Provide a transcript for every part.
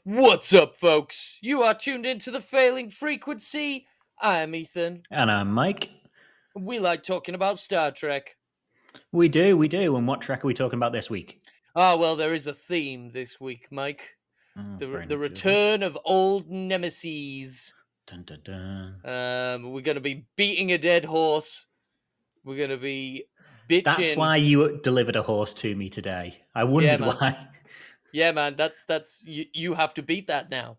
What's up, folks? You are tuned into the Failing Frequency. I'm Ethan. And I'm Mike. We like talking about Star Trek. We do. And what track are we talking about this week? Well, there is a theme this week, Mike. Oh, The return of old nemesis. Dun, dun, dun. We're going to be beating a dead horse. We're going to be bitching. That's why you delivered a horse to me today. I wondered why. Yeah, man. That's you have to beat that now.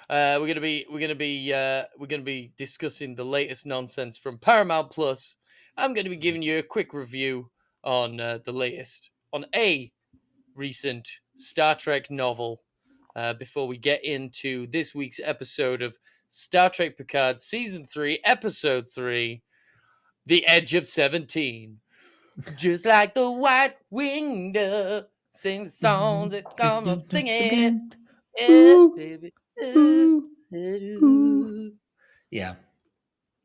We're gonna be discussing the latest nonsense from Paramount Plus. I'm gonna be giving you a quick review on the latest on a recent Star Trek novel. Before we get into this week's episode of Star Trek Picard Season 3, Episode 3, The Edge of 17. Just like the white winged dove, sing the songs that come up singing. Yeah, baby. Yeah,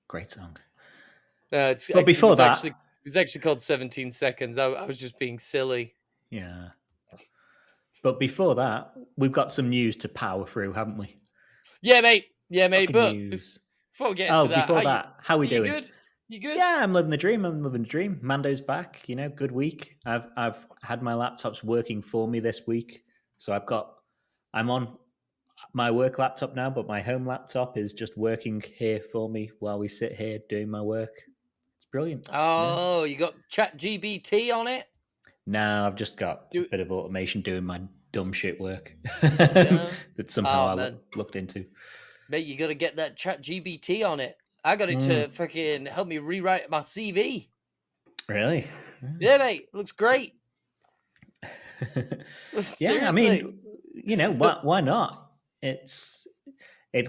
great song. It's actually called 17 Seconds. I was just being silly. Yeah. But before that, we've got some news to power through, haven't we? Yeah, mate. Fucking But news. before we get into how we doing? Good? You good? Yeah, I'm living the dream. Mando's back. Good week. I've had my laptops working for me this week, so I'm on my work laptop now, but my home laptop is just working here for me while we sit here doing my work. It's brilliant. Oh, You got ChatGPT on it? No, I've just got a bit of automation doing my dumb shit work that somehow I looked into. Mate, you got to get that ChatGPT on it. I got it to fucking help me rewrite my CV. Really? Yeah, mate. Looks great. Yeah, I mean, why not? It's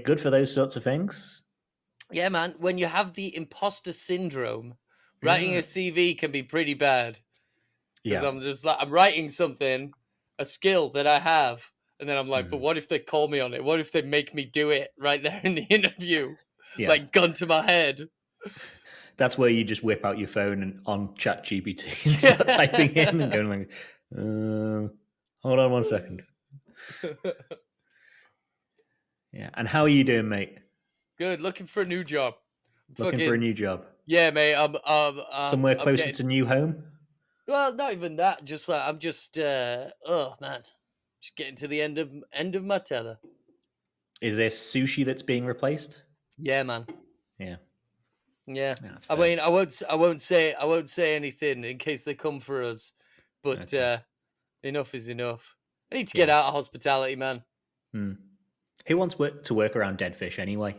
good for those sorts of things. Yeah, man. When you have the imposter syndrome, writing a CV can be pretty bad. Because I'm writing something, a skill that I have, and then I'm like, but what if they call me on it? What if they make me do it right there in the interview? Yeah. Like, gun to my head. That's where you just whip out your phone and on ChatGPT and start typing in and going like, hold on 1 second. Yeah. And how are you doing, mate? Good. Looking for a new job. For a new job? Yeah, mate. I'm somewhere closer to new home? Well, not even that. Just like I'm just oh man. Just getting to the end of my tether. Is there sushi that's being replaced? Yeah, man. Yeah. Yeah. I mean, I won't say anything in case they come for us. But enough is enough. I need to get out of hospitality, man. Who wants to work around dead fish anyway,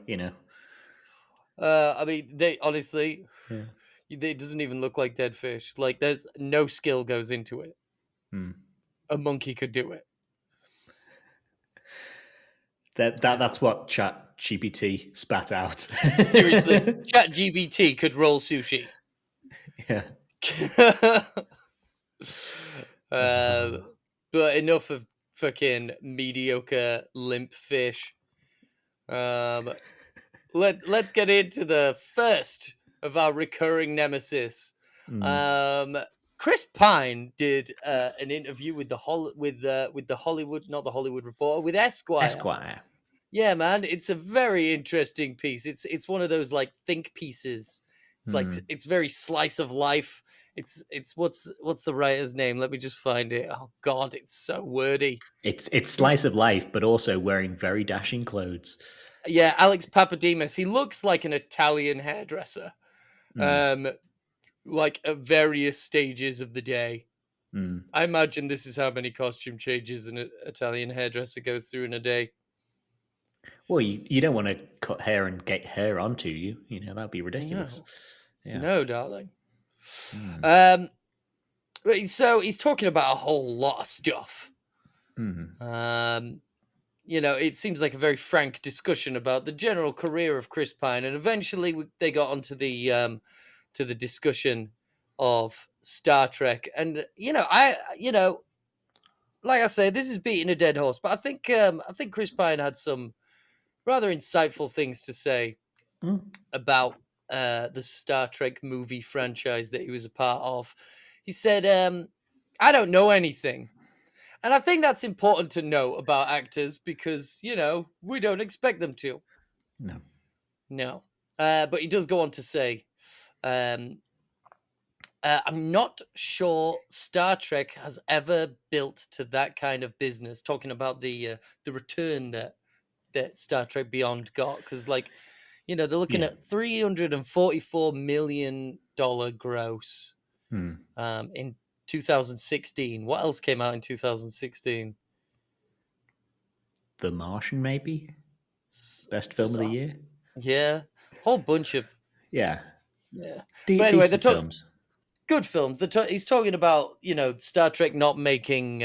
I mean, they honestly, it doesn't even look like dead fish. Like, there's no skill goes into it. A monkey could do it. That's what ChatGPT spat out. Seriously, ChatGPT could roll sushi. Yeah. But enough of fucking mediocre limp fish. Let's get into the first of our recurring nemesis. Chris Pine did an interview with the Hollywood, not the Hollywood Reporter, with Esquire. Yeah, man, it's a very interesting piece. It's one of those like think pieces. It's like it's very slice of life. It's what's the writer's name? Let me just find it. Oh God, it's so wordy. It's slice of life, but also wearing very dashing clothes. Yeah, Alex Papademos. He looks like an Italian hairdresser. Like at various stages of the day. I imagine this is how many costume changes an Italian hairdresser goes through in a day. Well, you don't want to cut hair and get hair onto you. That'd be ridiculous. No, darling. So he's talking about a whole lot of stuff. It seems like a very frank discussion about the general career of Chris Pine, and eventually they got onto the discussion of Star Trek. And like I say, this is beating a dead horse, but I think Chris Pine had some rather insightful things to say about the Star Trek movie franchise that he was a part of. He said, I don't know anything. And I think that's important to know about actors because, we don't expect them to. No. No. But he does go on to say, um, I'm not sure Star Trek has ever built to that kind of business. Talking about the return that Star Trek Beyond got, because they're looking Yeah. at $344 million gross Hmm. in 2016. What else came out in 2016? The Martian, maybe best film Just of the year. yeah, whole bunch of Yeah, yeah. But anyway, decent films. good films. He's talking about Star Trek not making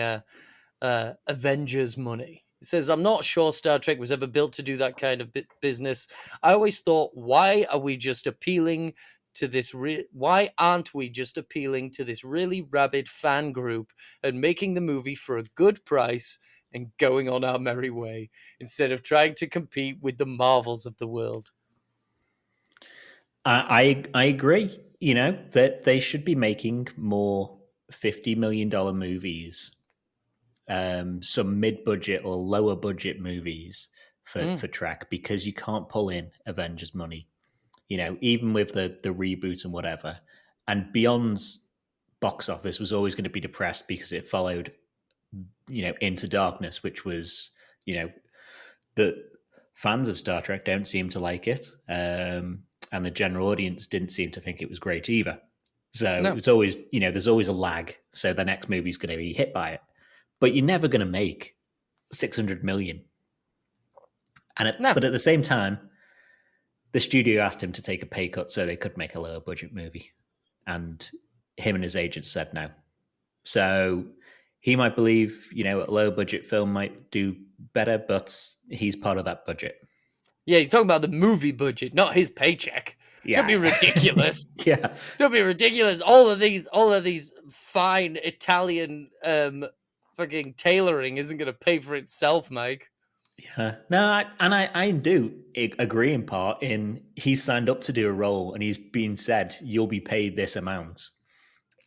Avengers money. He says, I'm not sure Star Trek was ever built to do that kind of business. I always thought, why are we just appealing to this? Why aren't we just appealing to this really rabid fan group and making the movie for a good price and going on our merry way instead of trying to compete with the Marvels of the world? I agree. That they should be making more $50 million movies, some mid-budget or lower budget movies Mm, for Trek, because you can't pull in Avengers money. Even with the reboot and whatever. And Beyond's box office was always going to be depressed because it followed, Into Darkness, which was, the fans of Star Trek don't seem to like it, and the general audience didn't seem to think it was great either. So no, it's always, there's always a lag. So the next movie's going to be hit by it, but you're never going to make 600 million. no. But at the same time, the studio asked him to take a pay cut so they could make a lower budget movie, and him and his agent said no. So he might believe, a low budget film might do better, but he's part of that budget. Yeah, he's talking about the movie budget, not his paycheck. Don't be Yeah. ridiculous. Yeah. Don't be ridiculous. All of these fine Italian fucking tailoring isn't gonna pay for itself, Mike. Yeah. No, I do agree in part in he's signed up to do a role and he's been said, you'll be paid this amount.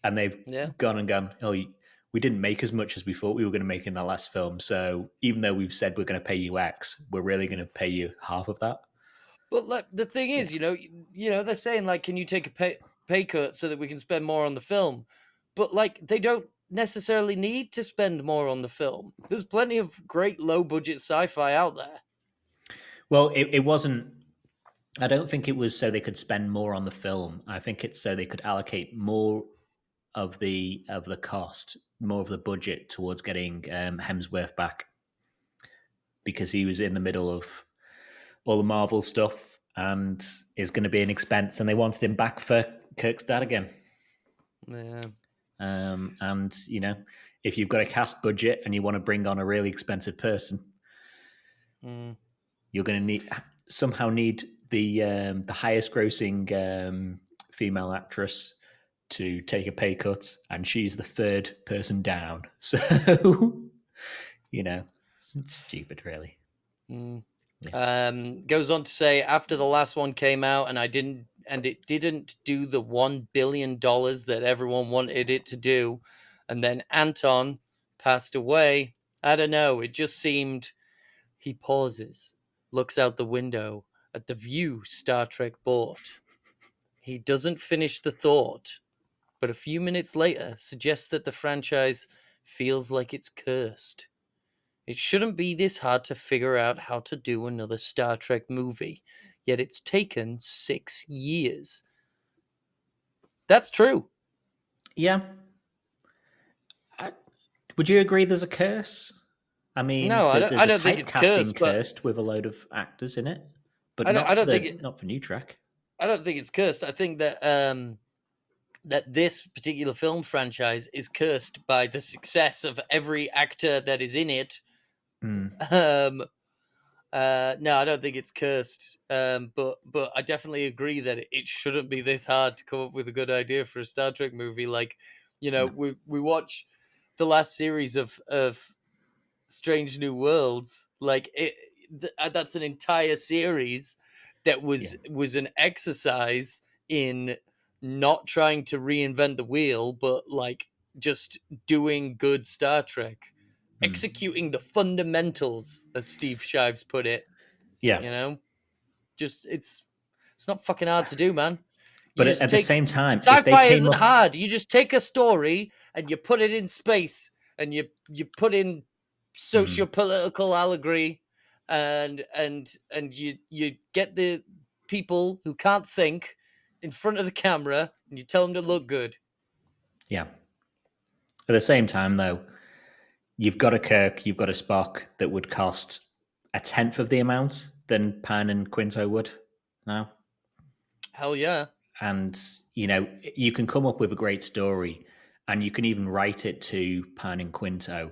And they've Yeah. gone and gone, oh, we didn't make as much as we thought we were going to make in the last film. So even though we've said we're going to pay you X, we're really going to pay you half of that. But look, the thing Yeah. is, they're saying like, can you take a pay cut so that we can spend more on the film? But they don't necessarily need to spend more on the film. There's plenty of great low budget sci-fi out there. Well, it wasn't. I don't think it was so they could spend more on the film. I think it's so they could allocate more of the cost, more of the budget towards getting Hemsworth back, because he was in the middle of all the Marvel stuff and is going to be an expense, and they wanted him back for Kirk's dad again. Yeah. And if you've got a cast budget and you want to bring on a really expensive person, you're going to somehow need the highest grossing female actress to take a pay cut, and she's the third person down. So it's stupid, really. Yeah. Goes on to say, after the last one came out and it didn't do the $1 billion that everyone wanted it to do, and then Anton passed away, I don't know, it just seemed. He pauses, looks out the window at the view Star Trek bought. He doesn't finish the thought, but a few minutes later suggests that the franchise feels like it's cursed. It shouldn't be this hard to figure out how to do another Star Trek movie, yet it's taken 6 years. That's true. Yeah. Would you agree there's a curse? I mean, No, I there's a don't think it's typecasting cursed, but cursed with a load of actors in it, but I don't think not for New Trek. I don't think it's cursed. I think that that this particular film franchise is cursed by the success of every actor that is in it. No, I don't think it's cursed. But I definitely agree that it shouldn't be this hard to come up with a good idea for a Star Trek movie. No. We watch the last series of Strange New Worlds. That's an entire series that was an exercise in not trying to reinvent the wheel, but just doing good Star Trek. executing the fundamentals, as Steve Shives put it. Yeah. You know, just it's not fucking hard to do, man. But at the same time, if they sci-fi came isn't up, hard. You just take a story and you put it in space, and you put in socio-political allegory, and you get the people who can't think in front of the camera, and you tell them to look good. yeah. At the same time, though, you've got a Kirk, you've got a Spock that would cost a tenth of the amount than Pan and Quinto would now. Hell yeah. And, you know, you can come up with a great story and you can even write it to Pan and Quinto.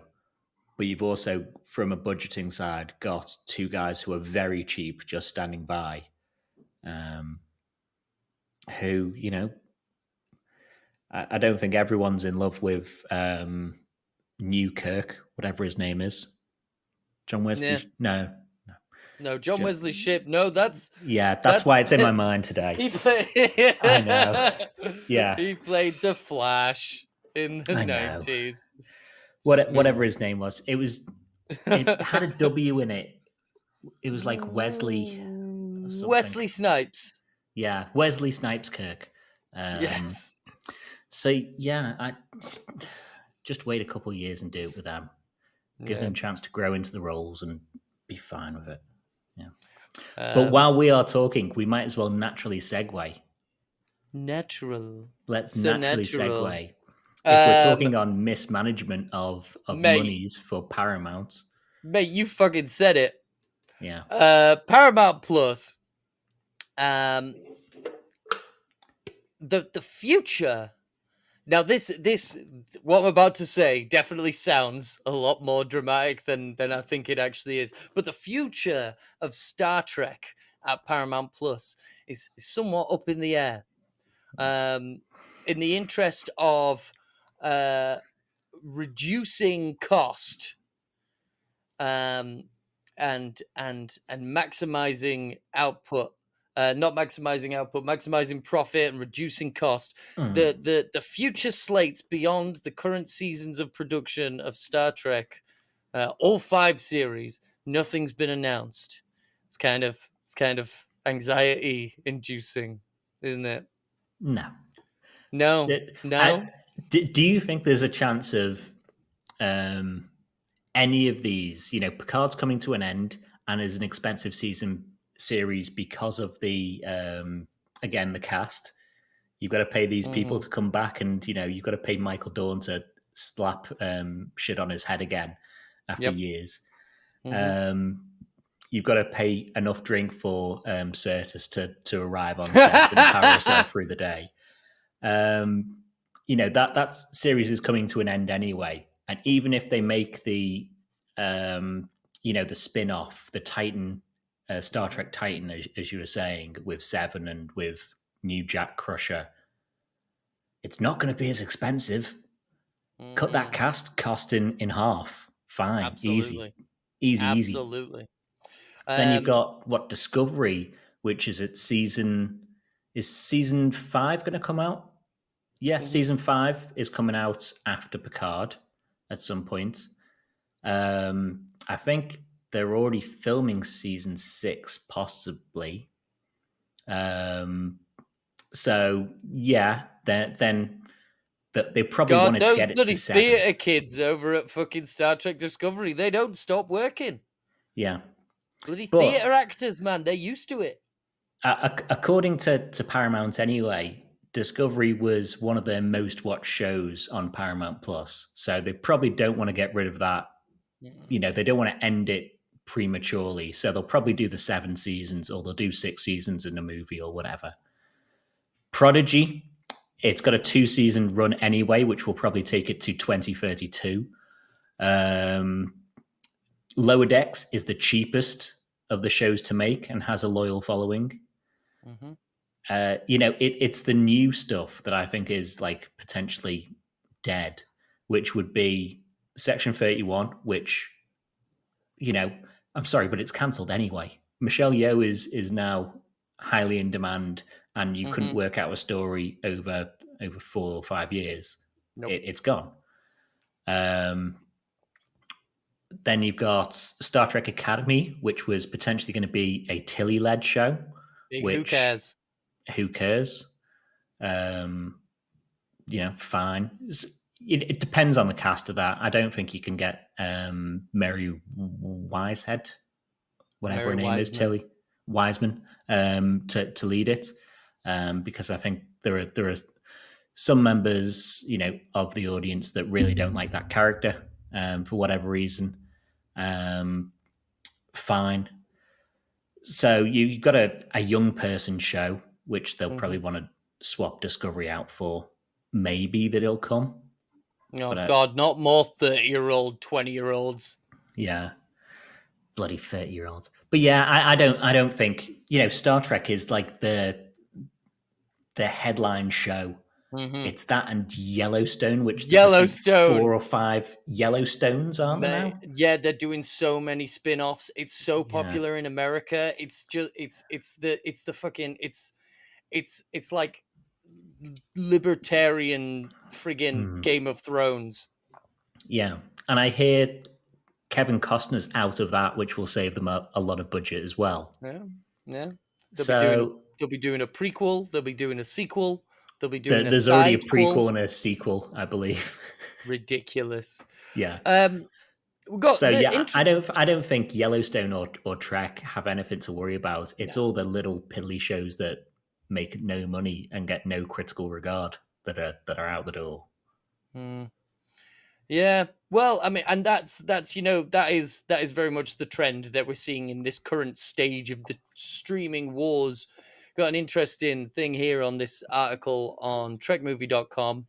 But you've also, from a budgeting side, got two guys who are very cheap just standing by. Who, you know, I don't think everyone's in love with New Kirk, whatever his name is. John Wesley? Yeah. No, John Wesley Shipp. No, that's why it's in my mind today. I know. Yeah, he played the Flash in the 90s. Whatever his name was, it had a W in it. It was like Wesley. Wesley Snipes. Yeah, Wesley Snipes Kirk. Yes. So yeah, I just wait a couple of years and do it with them. Give them a chance to grow into the roles and be fine with it. Yeah. But while we are talking, we might as well naturally segue. Let's naturally segue. If we're talking on mismanagement of monies for Paramount. Mate, you fucking said it. Yeah. Paramount Plus. The future. Now, this what I'm about to say definitely sounds a lot more dramatic than I think it actually is. But the future of Star Trek at Paramount Plus is somewhat up in the air. In the interest of reducing cost, and maximizing output. Not maximizing output, maximizing profit and reducing cost. The future slates beyond the current seasons of production of Star Trek, all 5 series, nothing's been announced. It's kind of anxiety inducing, isn't it? No. No. Do you think there's a chance of any of these? You know, Picard's coming to an end and is an expensive series because of the again the cast. You've got to pay these people to come back, and you know you've got to pay Michael Dorn to slap shit on his head again after years. You've got to pay enough drink for Certus to arrive on set and power herself through the day. You know that series is coming to an end anyway, and even if they make the you know the spin-off, the Titan. Star Trek Titan, as you were saying, with Seven and with new Jack Crusher, it's not going to be as expensive. Cut that cost in half. Fine. Absolutely. Easy. Absolutely. Then you've got Discovery, which is at season 5 going to come out? Yes, season 5 is coming out after Picard at some point. I think they're already filming season 6, possibly. So yeah, then they probably wanted to get it to 7. Bloody theatre kids over at fucking Star Trek Discovery, they don't stop working. Yeah. Bloody theatre actors, man, they're used to it. According to Paramount anyway, Discovery was one of their most watched shows on Paramount Plus. So they probably don't want to get rid of that. You know, they don't want to end it prematurely. So they'll probably do the 7 seasons, or they'll do 6 seasons in a movie or whatever. Prodigy, it's got a 2-season run anyway, which will probably take it to 2032. Lower Decks is the cheapest of the shows to make and has a loyal following. You know, it's the new stuff that I think is like potentially dead, which would be Section 31, which, you know, I'm sorry, but it's cancelled anyway. Michelle Yeoh is now highly in demand, and you couldn't work out a story over 4 or 5 years. Nope. It's gone. Then you've got Star Trek Academy, which was potentially going to be a Tilly-led show. Big who Which cares? who cares? Fine. It depends on the cast of that. I don't think you can get Mary Wisehead, whatever Mary her name is, Wiseman. Tilly Wiseman, to lead it, because I think there are some members, of the audience that really don't like that character, for whatever reason. Fine. So you've got a young person show, which they'll probably want to swap Discovery out for. Maybe that it'll come. Oh But God, not more 30-year-old, 20-year-olds. yeah, bloody 30-year-olds. But yeah, I don't think Star Trek is like the headline show. It's that and Yellowstone, which there's I think Yellowstone. 4 or 5 Yellowstones, aren't there now? Yeah, they're doing so many spin-offs. It's so Yeah. popular in America. It's just it's the fucking it's like libertarian friggin' Game of Thrones. Yeah. And I hear Kevin Costner's out of that, which will save them a lot of budget as well. Yeah. They'll be doing a prequel. They'll be doing a sequel. They'll be doing there's already a prequel and a sequel, I believe. Ridiculous. Yeah. We got I don't think Yellowstone or Trek have anything to worry about. It's all the little piddly shows that make no money and get no critical regard that are out the door. Yeah, well, I mean, and that's that is very much the trend that we're seeing in this current stage of the streaming wars. Got an interesting thing here on this article on trekmovie.com.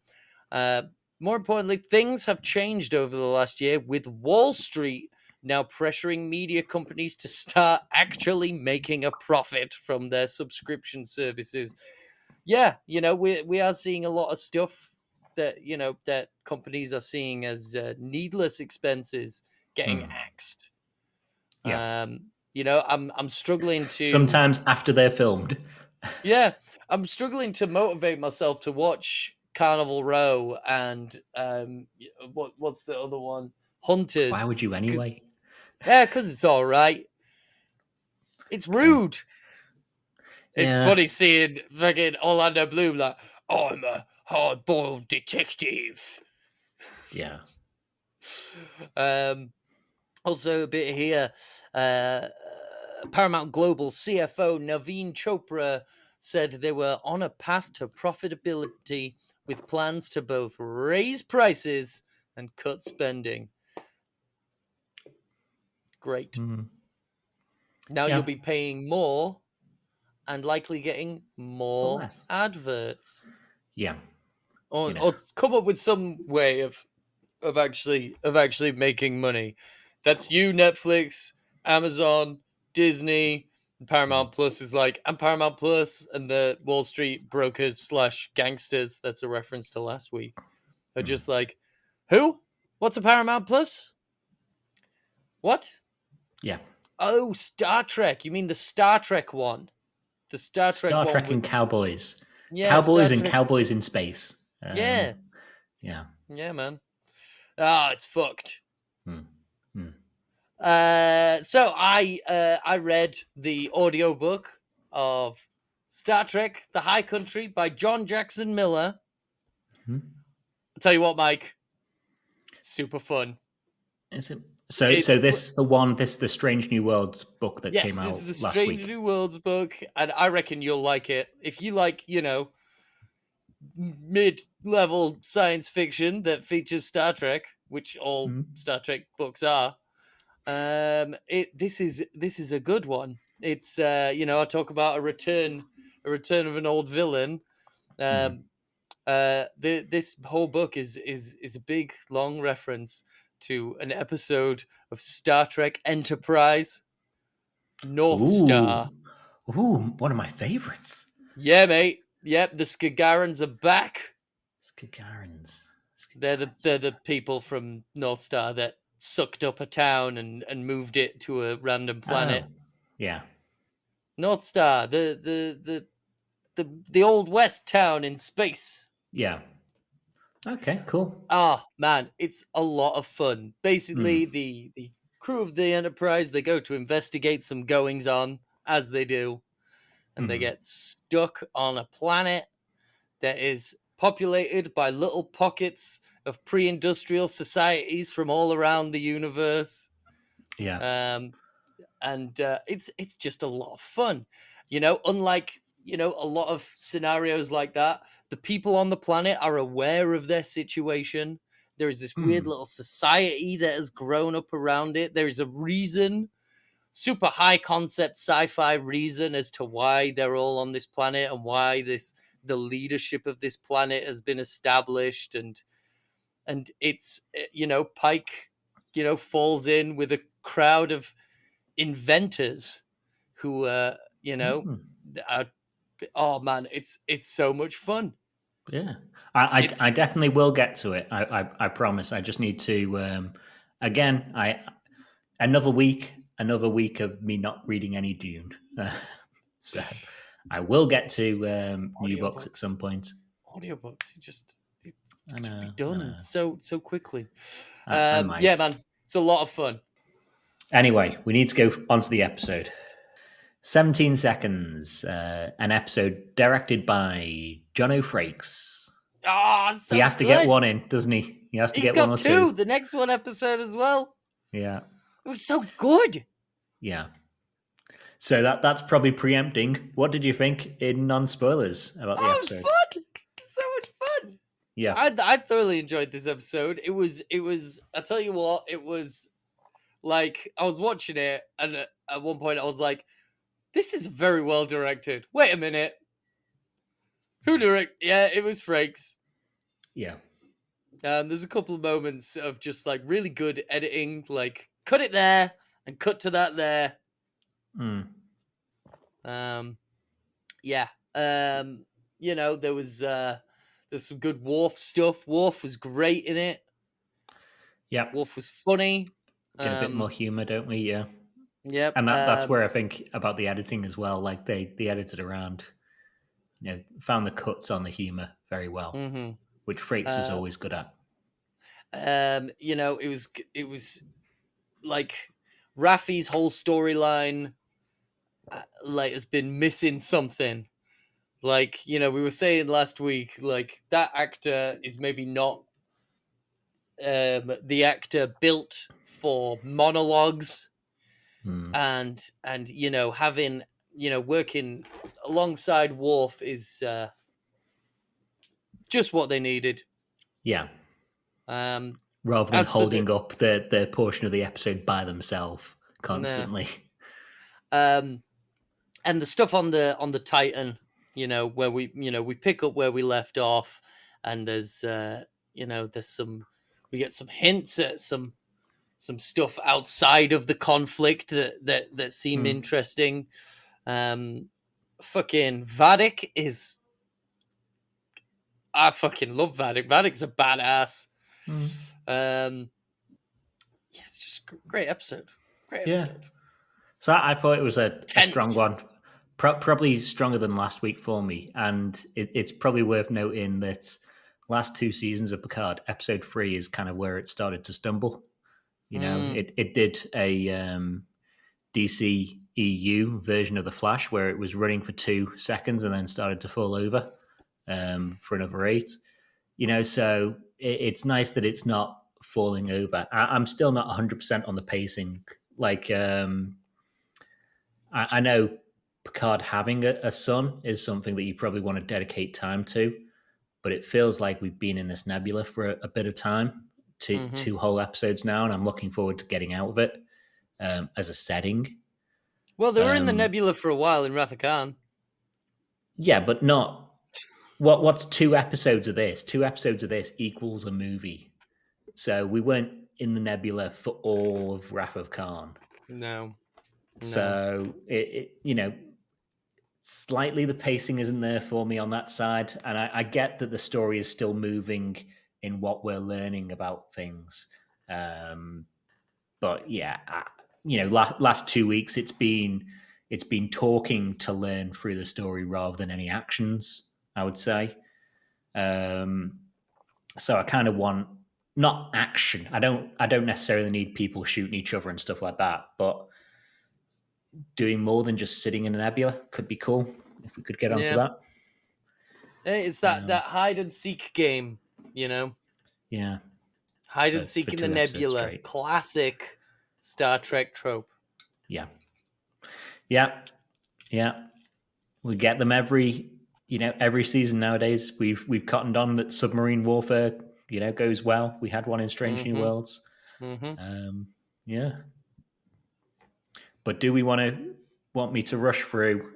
More importantly, things have changed over the last year, with Wall Street now pressuring media companies to start actually making a profit from their subscription services. Yeah, we are seeing a lot of stuff that that companies are seeing as needless expenses getting axed. Yeah. I'm struggling to sometimes after they're filmed. Yeah, I'm struggling to motivate myself to watch Carnival Row and what's the other one? Hunters. Why would you anyway? Yeah, because it's all right. It's rude. It's funny seeing fucking Orlando Bloom like, I'm a hard-boiled detective. Yeah. Also a bit here. Paramount Global CFO Naveen Chopra said they were on a path to profitability with plans to both raise prices and cut spending. Great. Now you'll be paying more and likely getting more adverts. Yeah. Or come up with some way of actually making money. That's you, Netflix, Amazon, Disney. Paramount Plus is like, and Paramount Plus and the Wall Street brokers / gangsters, that's a reference to last week, are just like, who? What's a Paramount Plus? What? Yeah. Oh, Star Trek. You mean the Star Trek one? The Star Trek and Cowboys. Yeah, Cowboys and Cowboys in space. Yeah, man. It's fucked. So I read the audiobook of Star Trek: The High Country by John Jackson Miller. I'll tell you what, Mike, super fun. Is it? So this the Strange New Worlds book that came out last week. Yes, this is the Strange New Worlds book, and I reckon you'll like it. If you like, mid-level science fiction that features Star Trek, which all Star Trek books are, this is a good one. It's I talk about a return of an old villain. This whole book is a big long reference to an episode of Star Trek Enterprise, North Star. Ooh, one of my favorites. Yeah, mate. Yep, the Skagarans are back. Skagarans. They're the people from North Star that sucked up a town and moved it to a random planet. Yeah. North Star, the old West town in space. Yeah. Okay, cool. Man, it's a lot of fun. Basically, the crew of the Enterprise, they go to investigate some goings on, as they do, and they get stuck on a planet that is populated by little pockets of pre-industrial societies from all around the universe. Yeah. And it's just a lot of fun, you know. Unlike, you know, a lot of scenarios like that, the people on the planet are aware of their situation. There is this weird little society that has grown up around it. There is a reason, super high concept sci-fi reason, as to why they're all on this planet and why the leadership of this planet has been established. And it's, you know, Pike, you know, falls in with a crowd of inventors who you know are, oh man, it's so much fun. Yeah, It's I definitely will get to it. I promise. I just need to again. Another week of me not reading any Dune. So I will get to new books at some point. audiobooks, it I should be know. done so quickly. I Yeah, might. man, it's a lot of fun. Anyway, we need to go on to the episode. 17 Seconds, an episode directed by Jono Frakes. Ah, He so has to get good. one in, doesn't he? He has to He's get one got or two. the next one episode as well. Yeah. It was so good. Yeah. So that's probably preempting. What did you think in non-spoilers about the Oh, it was episode? fun. So much fun. Yeah. I thoroughly enjoyed this episode. It was I tell you what, it was like, I was watching it, and at one point I was like, this is very well directed. Wait a minute. Who direct? Yeah, it was Frakes. Yeah. There's a couple of moments of just like really good editing, like cut it there and cut to that there. Yeah. You know, there's some good Worf stuff. Worf was great in it. Yeah. Worf was funny. Get a bit more humor, don't we? Yeah. Yep. And that's where I think about the editing as well. Like they edited around, you know, found the cuts on the humor very well, which Frakes was always good at. You know, it was like Raffi's whole storyline, like, has been missing something. Like, you know, we were saying last week, like, that actor is maybe not the actor built for monologues, and you know, having, you know, working alongside Worf is just what they needed. Yeah. Rather than As for holding up the portion of the episode by themselves constantly. and the stuff on the Titan, you know, where we pick up where we left off, and there's you know, we get some hints at some stuff outside of the conflict that seem interesting. Fucking Vadik is, I fucking love Vadik. Vadik's a badass. Yeah, it's just great episode. Great episode. Yeah. So I thought it was a strong Tense. one, probably stronger than last week for me. And it's probably worth noting that last two seasons of Picard, episode 3 is kind of where it started to stumble. You know, it did a DC EU version of the Flash where it was running for 2 seconds and then started to fall over for another 8. You know, so it's nice that it's not falling over. I'm still not 100% on the pacing. Like, I know Picard having a son is something that you probably want to dedicate time to, but it feels like we've been in this nebula for a bit of time, two whole episodes now, and I'm looking forward to getting out of it as a setting. Well, they were in the nebula for a while in Wrath of Khan. Yeah, but not... What's 2 episodes of this? 2 episodes of this equals a movie. So we weren't in the nebula for all of Wrath of Khan. No. So it you know, slightly the pacing isn't there for me on that side, and I get that the story is still moving in what we're learning about things. But yeah, you know, last 2 weeks it's been talking to learn through the story rather than any actions, I would say. So I kind of want not action. I don't necessarily need people shooting each other and stuff like that, but doing more than just sitting in a nebula could be cool if we could get onto Yeah, that. it's that hide and seek game, you know, Yeah, hide and for seek in the 2 episodes nebula, straight. classic Star Trek trope. Yeah, yeah, yeah. We get them every season nowadays. We've cottoned on that submarine warfare, goes well. We had one in Strange New Mm-hmm. Worlds. Mm-hmm. Yeah, but do we want me to rush through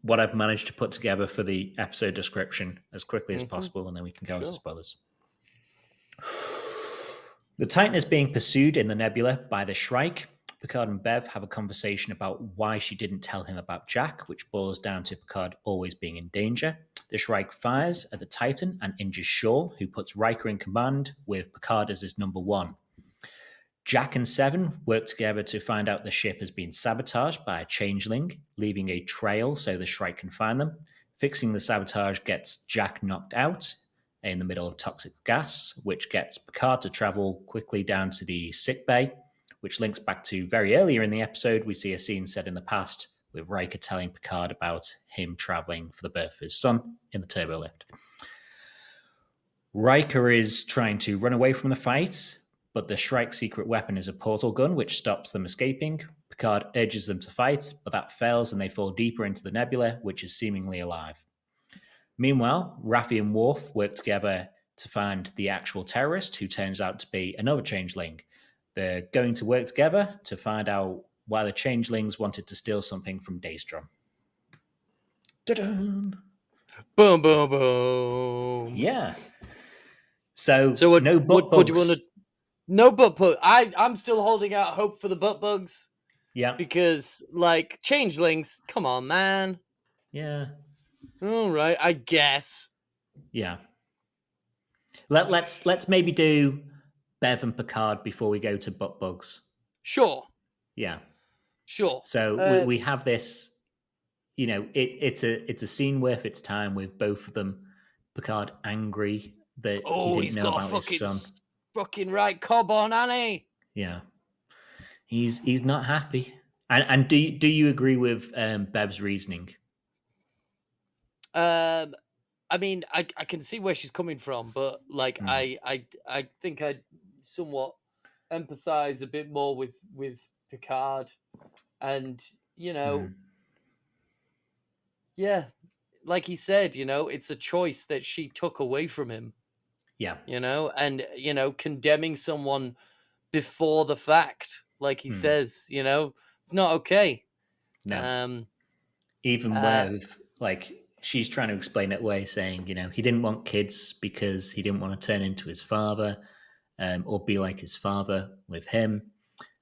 what I've managed to put together for the episode description as quickly as Mm-hmm. possible, and then we can go into Sure. spoilers. The Titan is being pursued in the nebula by the Shrike. Picard and Bev have a conversation about why she didn't tell him about Jack, which boils down to Picard always being in danger. The Shrike fires at the Titan and injures Shaw, who puts Riker in command with Picard as his number one. Jack and Seven work together to find out the ship has been sabotaged by a changeling, leaving a trail so the Shrike can find them. Fixing the sabotage gets Jack knocked out in the middle of toxic gas, which gets Picard to travel quickly down to the sick bay, which links back to very earlier in the episode. We see a scene set in the past with Riker telling Picard about him traveling for the birth of his son in the turbo lift. Riker is trying to run away from the fight, but the Shrike's secret weapon is a portal gun, which stops them escaping. Picard urges them to fight, but that fails and they fall deeper into the nebula, which is seemingly alive. Meanwhile, Raffi and Worf work together to find the actual terrorist, who turns out to be another changeling. They're going to work together to find out why the changelings wanted to steal something from Daystrom. Boom, boom, boom. Yeah. So what, no butt what do you bugs. want to? No butt bug. I'm still holding out hope for the butt bugs. Yeah. Because like changelings, come on, man. Yeah. All right, I guess. Yeah. Let's maybe do Bev and Picard before we go to butt bugs. Sure. Yeah. Sure. So we have this. It's a scene worth its time with both of them. Picard angry that he didn't know about his son. Fucking right cob on, Annie. Yeah, he's not happy. And do you agree with Bev's reasoning? I mean, I can see where she's coming from, but like, I think I somewhat empathize a bit more with Picard, and yeah, like he said, it's a choice that she took away from him. Yeah, and condemning someone before the fact, like he says, it's not okay. No. Even with like she's trying to explain it away, saying, he didn't want kids because he didn't want to turn into his father or be like his father with him.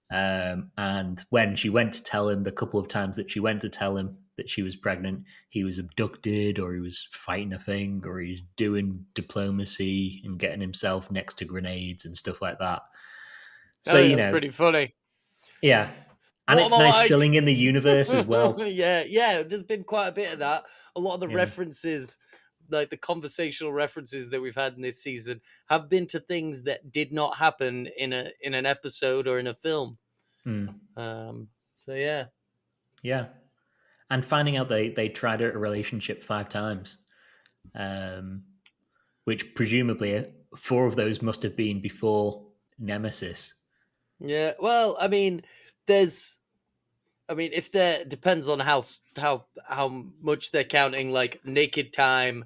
And when she went to tell him, the couple of times that she went to tell him that she was pregnant, he was abducted or he was fighting a thing or he's doing diplomacy and getting himself next to grenades and stuff like that. So, that's pretty funny. Yeah. And it's nice filling in the universe as well. Yeah. There's been quite a bit of that. A lot of the references, like the conversational references that we've had in this season, have been to things that did not happen in an episode or in a film. So yeah. Yeah. And finding out they tried a relationship 5 times, which presumably 4 of those must have been before Nemesis. Yeah. Well, I mean, if there depends on how much they're counting, like naked time,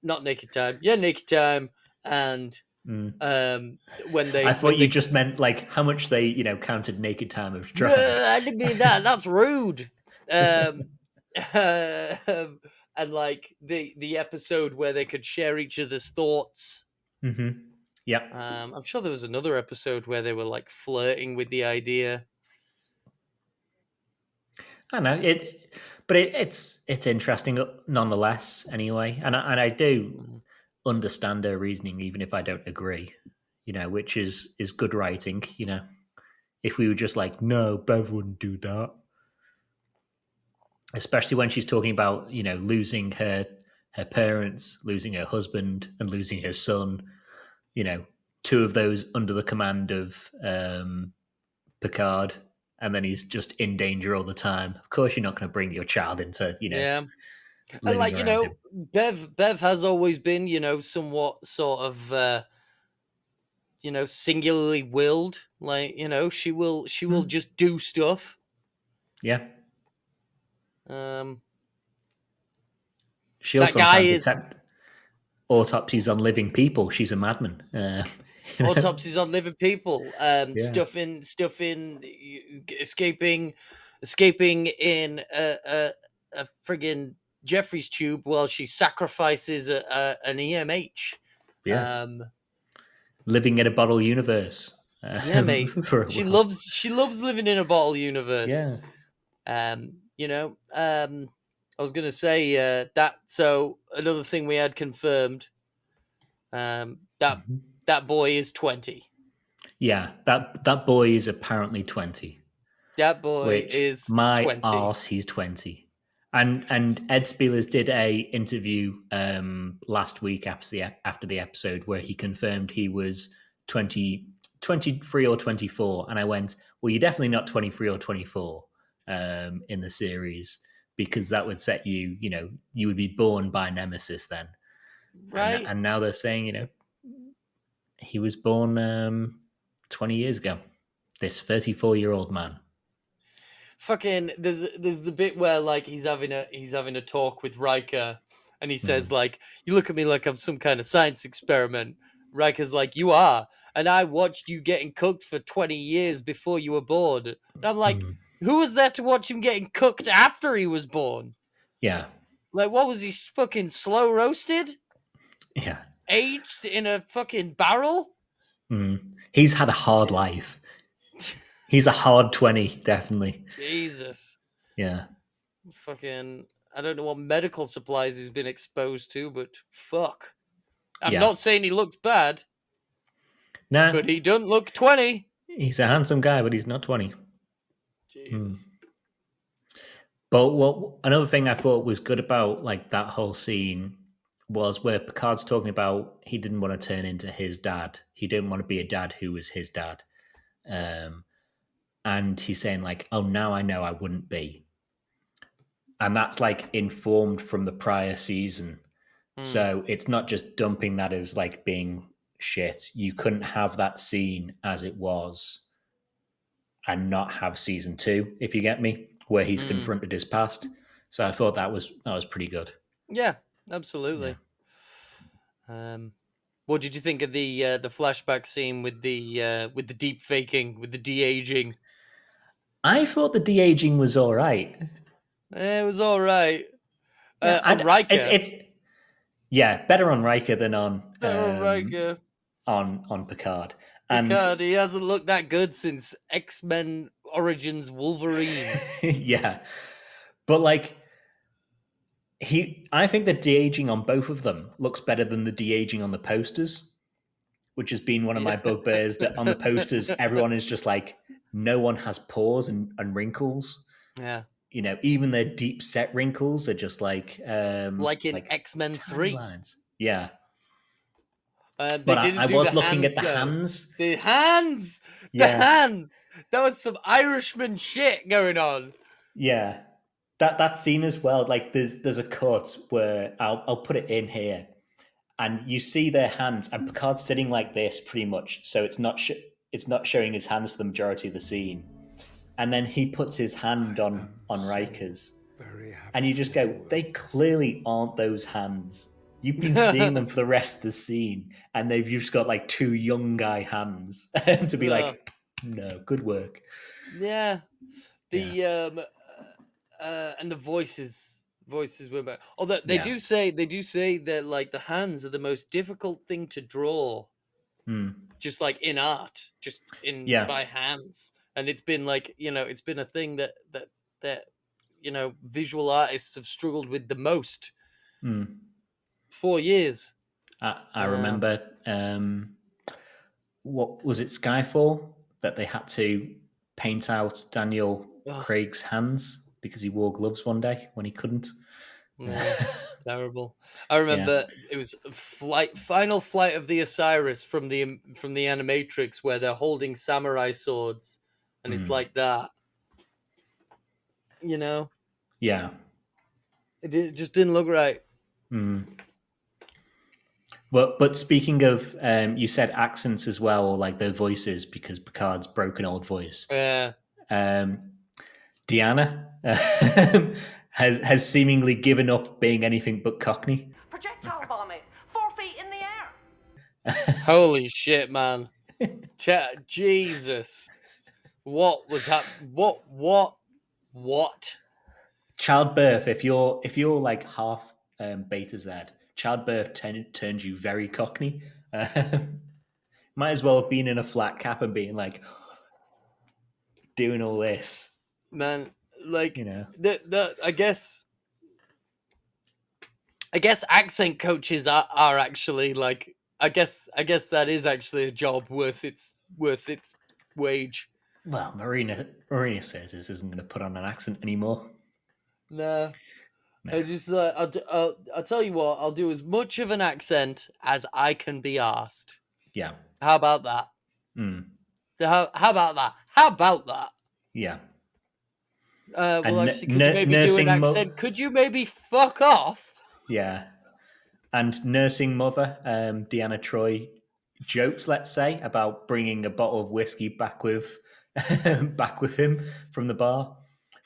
not naked time, naked time, and when they. I thought you just meant like how much they counted naked time of drag. I didn't mean that. That's rude. And like the episode where they could share each other's thoughts. Mm-hmm. Yep. I'm sure there was another episode where they were like flirting with the idea. I know it, but it's interesting nonetheless. Anyway, and I do understand her reasoning, even if I don't agree. Which is good writing. If we were just like, no, Bev wouldn't do that. Especially when she's talking about losing her parents, losing her husband, and losing her son. 2 two of those under the command of Picard, and then he's just in danger all the time. Of course, you're not going to bring your child into, Yeah. And living like, around him. Bev has always been, somewhat sort of singularly willed. Like, she will just do stuff. Yeah. Um She'll that guy sometimes is attempt autopsies on living people. She's a madman. autopsies on living people, Yeah. stuff in escaping in a friggin' Jeffrey's tube while she sacrifices an EMH. Yeah. Um, Living in a bottle universe yeah, mate. for a She while. loves living in a bottle universe. Yeah. I was gonna say that. So another thing we had confirmed, that Mhm. that boy is 20. Yeah. That boy is apparently 20, That boy which is my 20. arse, he's 20. And Ed Spielers did a interview last week after the episode where he confirmed he was 20, 23 or 24. And I went, well, you're definitely not 23 or 24 in the series, because that would set you, you would be born by Nemesis then. Right? And now they're saying, he was born 20 years ago. This 34-year-old man. Fucking there's the bit where like he's having a talk with Riker, and he says like, you look at me like I'm some kind of science experiment. Riker's like, you are, and I watched you getting cooked for 20 years before you were born. And I'm like, who was there to watch him getting cooked after he was born? Yeah. Like, what was he, fucking slow roasted? Yeah. Aged in a fucking barrel? He's had a hard life. He's a hard 20, definitely. Jesus. Yeah. Fucking, I don't know what medical supplies he's been exposed to, but fuck. I'm Yeah. not saying he looks bad, Nah, but he doesn't look 20. he's a handsome guy, but he's not 20. Jesus. But another thing I thought was good about like that whole scene was where Picard's talking about he didn't want to turn into his dad. He didn't want to be a dad who was his dad. And he's saying like, oh, now I know I wouldn't be. And that's like informed from the prior season. So it's not just dumping that as like being shit. You couldn't have that scene as it was and not have season 2, if you get me, where he's confronted his past. So I thought that was pretty good. Yeah, absolutely. Yeah. What did you think of the flashback scene with the deep faking, with the de-aging? I thought the de-aging was all right. It was all right. Yeah, On Riker. it's better on Riker than on Riker. on Picard. And Picard, he hasn't looked that good since X-Men Origins Wolverine. yeah, but like I think the de-aging on both of them looks better than the de-aging on the posters, which has been one of my bugbears. That on the posters, everyone is just like, no one has pores and wrinkles. Yeah. Even their deep set wrinkles are just like in X-Men 3. Lines. Yeah. They But didn't I do was the looking hands, at the though. hands. The hands! Yeah. The hands! That was some Irishman shit going on. Yeah. That scene as well, like there's a cut where I'll put it in here, and you see their hands, and Picard's sitting like this pretty much, so it's not showing his hands for the majority of the scene, and then he puts his hand on Riker's, and you just go, they clearly aren't those hands. You've been seeing them for the rest of the scene, and they've just got like two young guy hands to be like, no, good work. Yeah. And the voices were better. Although they do say that like the hands are the most difficult thing to draw. Just like in art, just by hands. And it's been like, it's been a thing that visual artists have struggled with the most. 4 years. I remember what was it, Skyfall, that they had to paint out Daniel Craig's hands because he wore gloves one day when he couldn't. Yeah, terrible. I Yeah. remember it was final flight of the Osiris from the Animatrix, where they're holding samurai swords, and it's Mm. like that. You know, Yeah. it just didn't look right. Mm. Well, but speaking of, you said accents as well, or like their voices, because Picard's broken old voice. Yeah, Um, Deanna has seemingly given up being anything but Cockney. Projectile vomit, 4 feet in the air. holy shit, man! Jesus, what was happening? What? Childbirth. If you're like half Beta Z, childbirth turns you very Cockney. Might as well have been in a flat cap and being like doing all this, Man, like you know. I guess accent coaches are actually like I guess that is actually a job worth its wage. Well, Marina says this isn't going to put on an accent anymore. No, No. I just I'll tell you what, I'll do as much of an accent as I can be asked. Yeah. How about that? Mm. How about that? How about that? Yeah. Well, And actually, could you maybe do an nursing accent? Could you maybe fuck off? Yeah. And nursing mother, Deanna Troy, jokes, let's say, about bringing a bottle of whiskey back with him from the bar,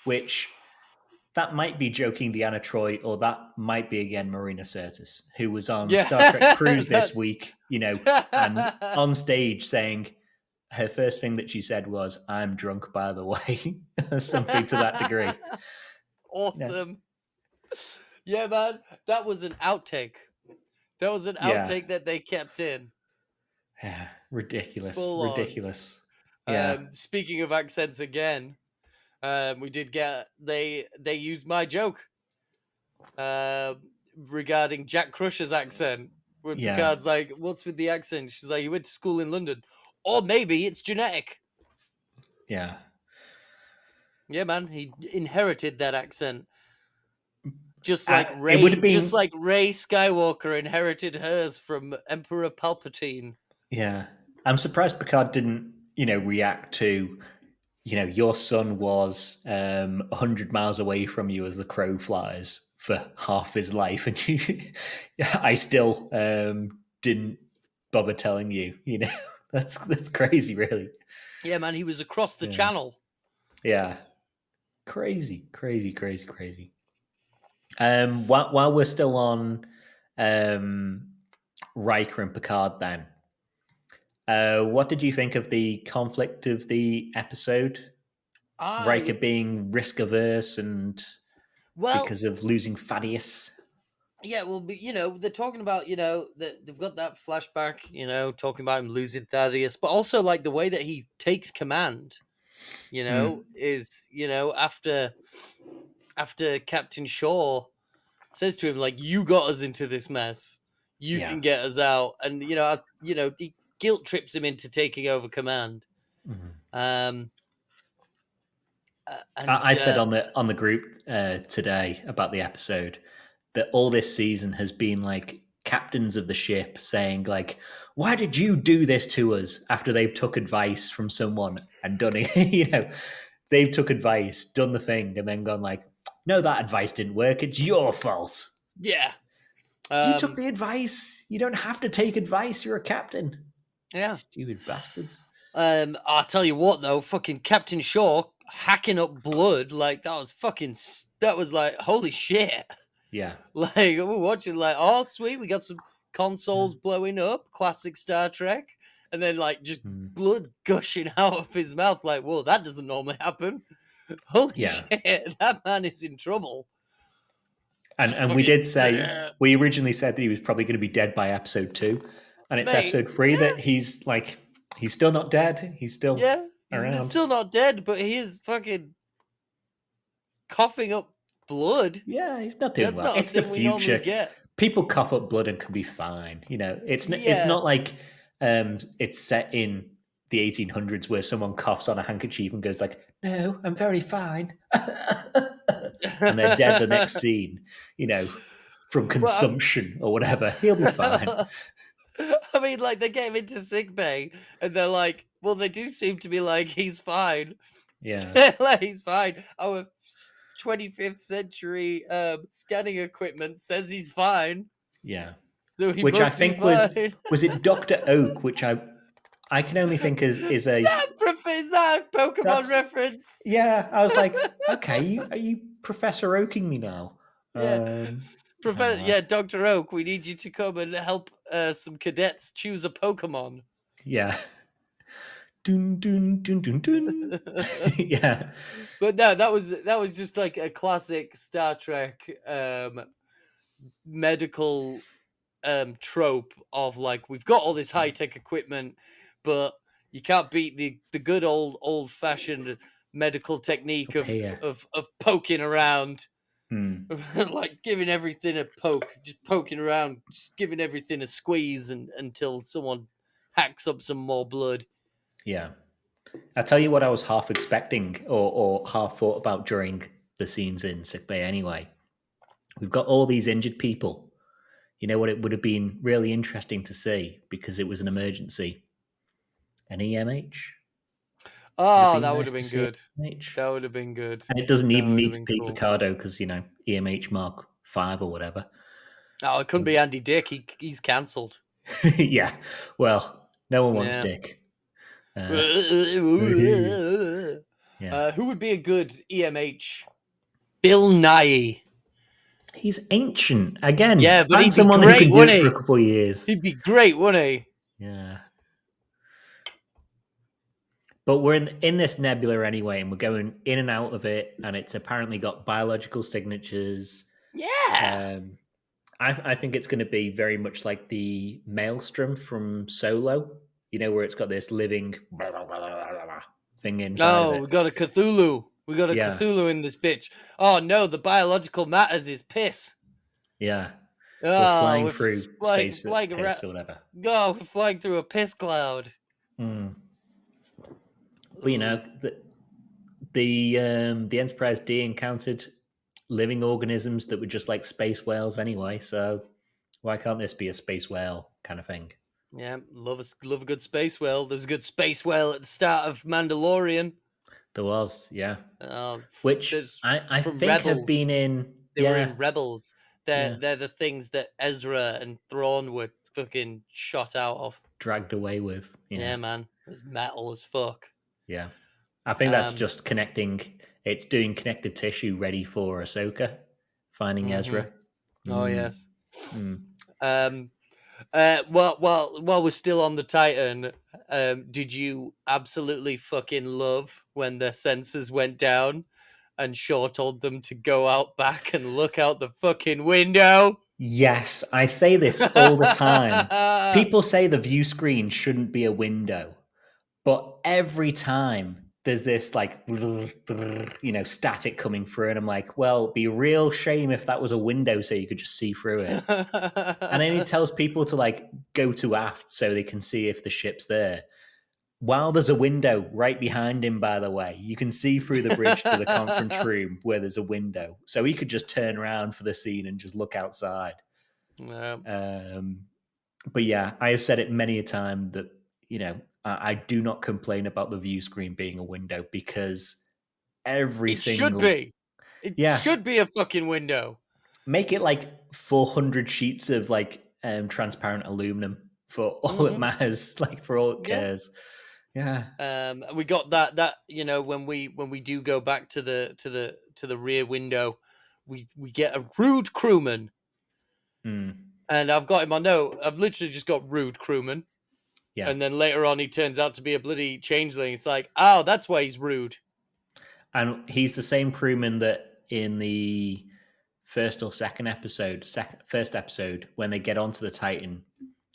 which that might be joking Deanna Troy, or that might be again Marina Sirtis, who was on Yeah, Star Trek Cruise this that's- week, and on stage saying her first thing that she said was, "I'm drunk, by the way," something to that degree. Awesome. Yeah, man, that was an outtake. That was an Yeah. outtake that they kept in. Yeah, ridiculous, Full on. ridiculous. Yeah, Speaking of accents again, we did get they used my joke regarding Jack Crusher's accent. When Yeah. Picard's like, "What's with the accent?" She's like, "You went to school in London, or maybe it's genetic." yeah. Yeah, man, he inherited that accent. Just like It Ray, would have been- just like Ray Skywalker inherited hers from Emperor Palpatine. Yeah, I'm surprised Picard didn't, react to, your son was 100 miles away from you as the crow flies for half his life, and I still didn't bother telling you. That's crazy, really. Yeah, man, he was across the channel. Yeah, crazy. While we're still on Riker and Picard, then. What did you think of the conflict of the episode? Riker being risk averse and because of losing Thaddeus. Yeah, well, they're talking about, that they've got that flashback, talking about him losing Thaddeus, but also like the way that he takes command, is, after Captain Shaw says to him, like, you got us into this mess, you can get us out, and he guilt trips him into taking over command. Mm-hmm. I said on the group today about the episode that all this season has been like captains of the ship saying like, why did you do this to us, after they've took advice from someone and done it. They've took advice, done the thing, and then gone like, no, that advice didn't work, it's your fault. Yeah. You took the advice. You don't have to take advice. You're a captain. Yeah. Stupid bastards. I'll tell you what, though, fucking Captain Shaw hacking up blood, like, that was like, holy shit. Yeah. Like, we're watching, like, oh, sweet, we got some consoles blowing up, classic Star Trek, and then, like, just blood gushing out of his mouth, like, whoa, that doesn't normally happen. Holy shit, that man is in trouble. And we did say, we originally said that he was probably going to be dead by episode 2, and it's episode 3 that he's still not dead. He's still around. He's still not dead, but he is fucking coughing up blood. Yeah, he's not doing well. Not it's the future. People cough up blood and can be fine. It's not like it's set in the 1800s where someone coughs on a handkerchief and goes like, "No, I'm very fine." and they're dead the next scene, from consumption or whatever, he'll be fine. I mean, like, they get him into sickbay, and they're like, well, they do seem to be like, he's fine. Yeah. Like, he's fine. Our 25th century scanning equipment says he's fine. Yeah. So he Which I must be think fine. was it Dr. Oak, which I can only think is a Is that a Pokemon That's- reference? yeah. I was like, okay, are you Professor Oaking me now? Yeah. Professor, yeah, Dr. Oak, we need you to come and help some cadets choose a Pokemon. Yeah. Dun dun dun dun dun. Yeah. But no, that was just like a classic Star Trek medical trope of like, we've got all this high tech equipment, but you can't beat the good old fashioned medical technique Up here. of poking around. Hmm. Like giving everything a poke, just poking around, just giving everything a squeeze until someone hacks up some more blood. Yeah. I tell you what I was half expecting or half thought about during the scenes in sickbay anyway. We've got all these injured people. You know what it would have been really interesting to see, because it was an emergency? An EMH? Oh, that would have been good. EMH? That would have been good. And it doesn't even would need have to been be cool. Picardo because, EMH Mark 5 or whatever. Oh, it couldn't be Andy Dick. He's cancelled. Yeah. Well, no one wants Yeah. Dick. Yeah. Who would be a good EMH? Bill Nye. He's ancient. Again, Yeah, but find he'd be someone great, who can do wouldn't it for he? a couple of years. He'd be great, wouldn't he? Yeah. But we're in this nebula anyway, and we're going in and out of it, and it's apparently got biological signatures. Yeah. I think it's going to be very much like the Maelstrom from Solo, where it's got this living thing inside of it. We got a Cthulhu. We got a Yeah. Cthulhu in this bitch. Oh no, the biological matters is piss. Yeah. Oh, We're flying through space with flying piss or whatever. Oh, we're flying through a piss cloud. Mm. But the Enterprise D encountered living organisms that were just like space whales anyway. So why can't this be a space whale kind of thing? Yeah, love a good space whale. There was a good space whale at the start of Mandalorian. There was, yeah. Which there's- I from think had Rebels. been in. They yeah, were in Rebels. They're Yeah. the things that Ezra and Thrawn were fucking shot out of. dragged away with. Yeah, man. It was metal as fuck. Yeah. I think that's just connecting. It's doing connective tissue ready for Ahsoka, finding Ezra. Oh yes. Mm. While we're still on the Titan, did you absolutely fucking love when their sensors went down and Shaw told them to go out back and look out the fucking window? Yes, I say this all the time. People say the view screen shouldn't be a window, but every time there's this like static coming through, and I'm like, well, it'd be a real shame if that was a window so you could just see through it. And then he tells people to like go to aft so they can see if the ship's there. While there's a window right behind him, by the way, you can see through the bridge to the conference room where there's a window. So he could just turn around for the scene and just look outside. Yeah. But yeah, I have said it many a time that, I do not complain about the view screen being a window, because It should be. It should be a fucking window. Make it like 400 sheets of like transparent aluminum for all it matters, like for all it cares. Yeah. We got that when we do go back to the rear window, we get a rude crewman. And I've got him on note. I've literally just got rude crewman. Yeah. And then later on he turns out to be a bloody changeling. It's like, oh, that's why he's rude. And he's the same crewman that in the first episode, when they get onto the Titan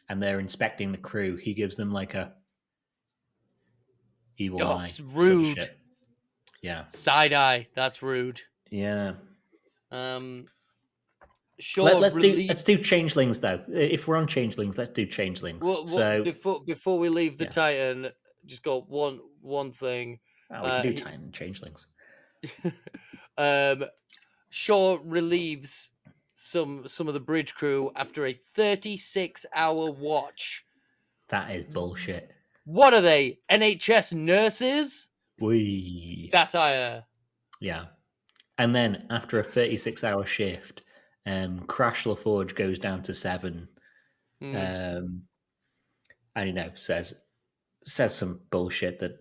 and they're inspecting the crew, he gives them like a evil eye. Rude. Sort of shit. Yeah. Side eye. That's rude. Yeah. Sure. Let's do changelings though. If we're on changelings, let's do changelings. So before we leave the Titan, just got one thing. We can do Titan changelings. Shaw relieves some of the bridge crew after a 36-hour watch. That is bullshit. What are they? NHS nurses? Satire. Yeah. And then after a 36-hour shift, Crash LaForge goes down to 7. And says some bullshit that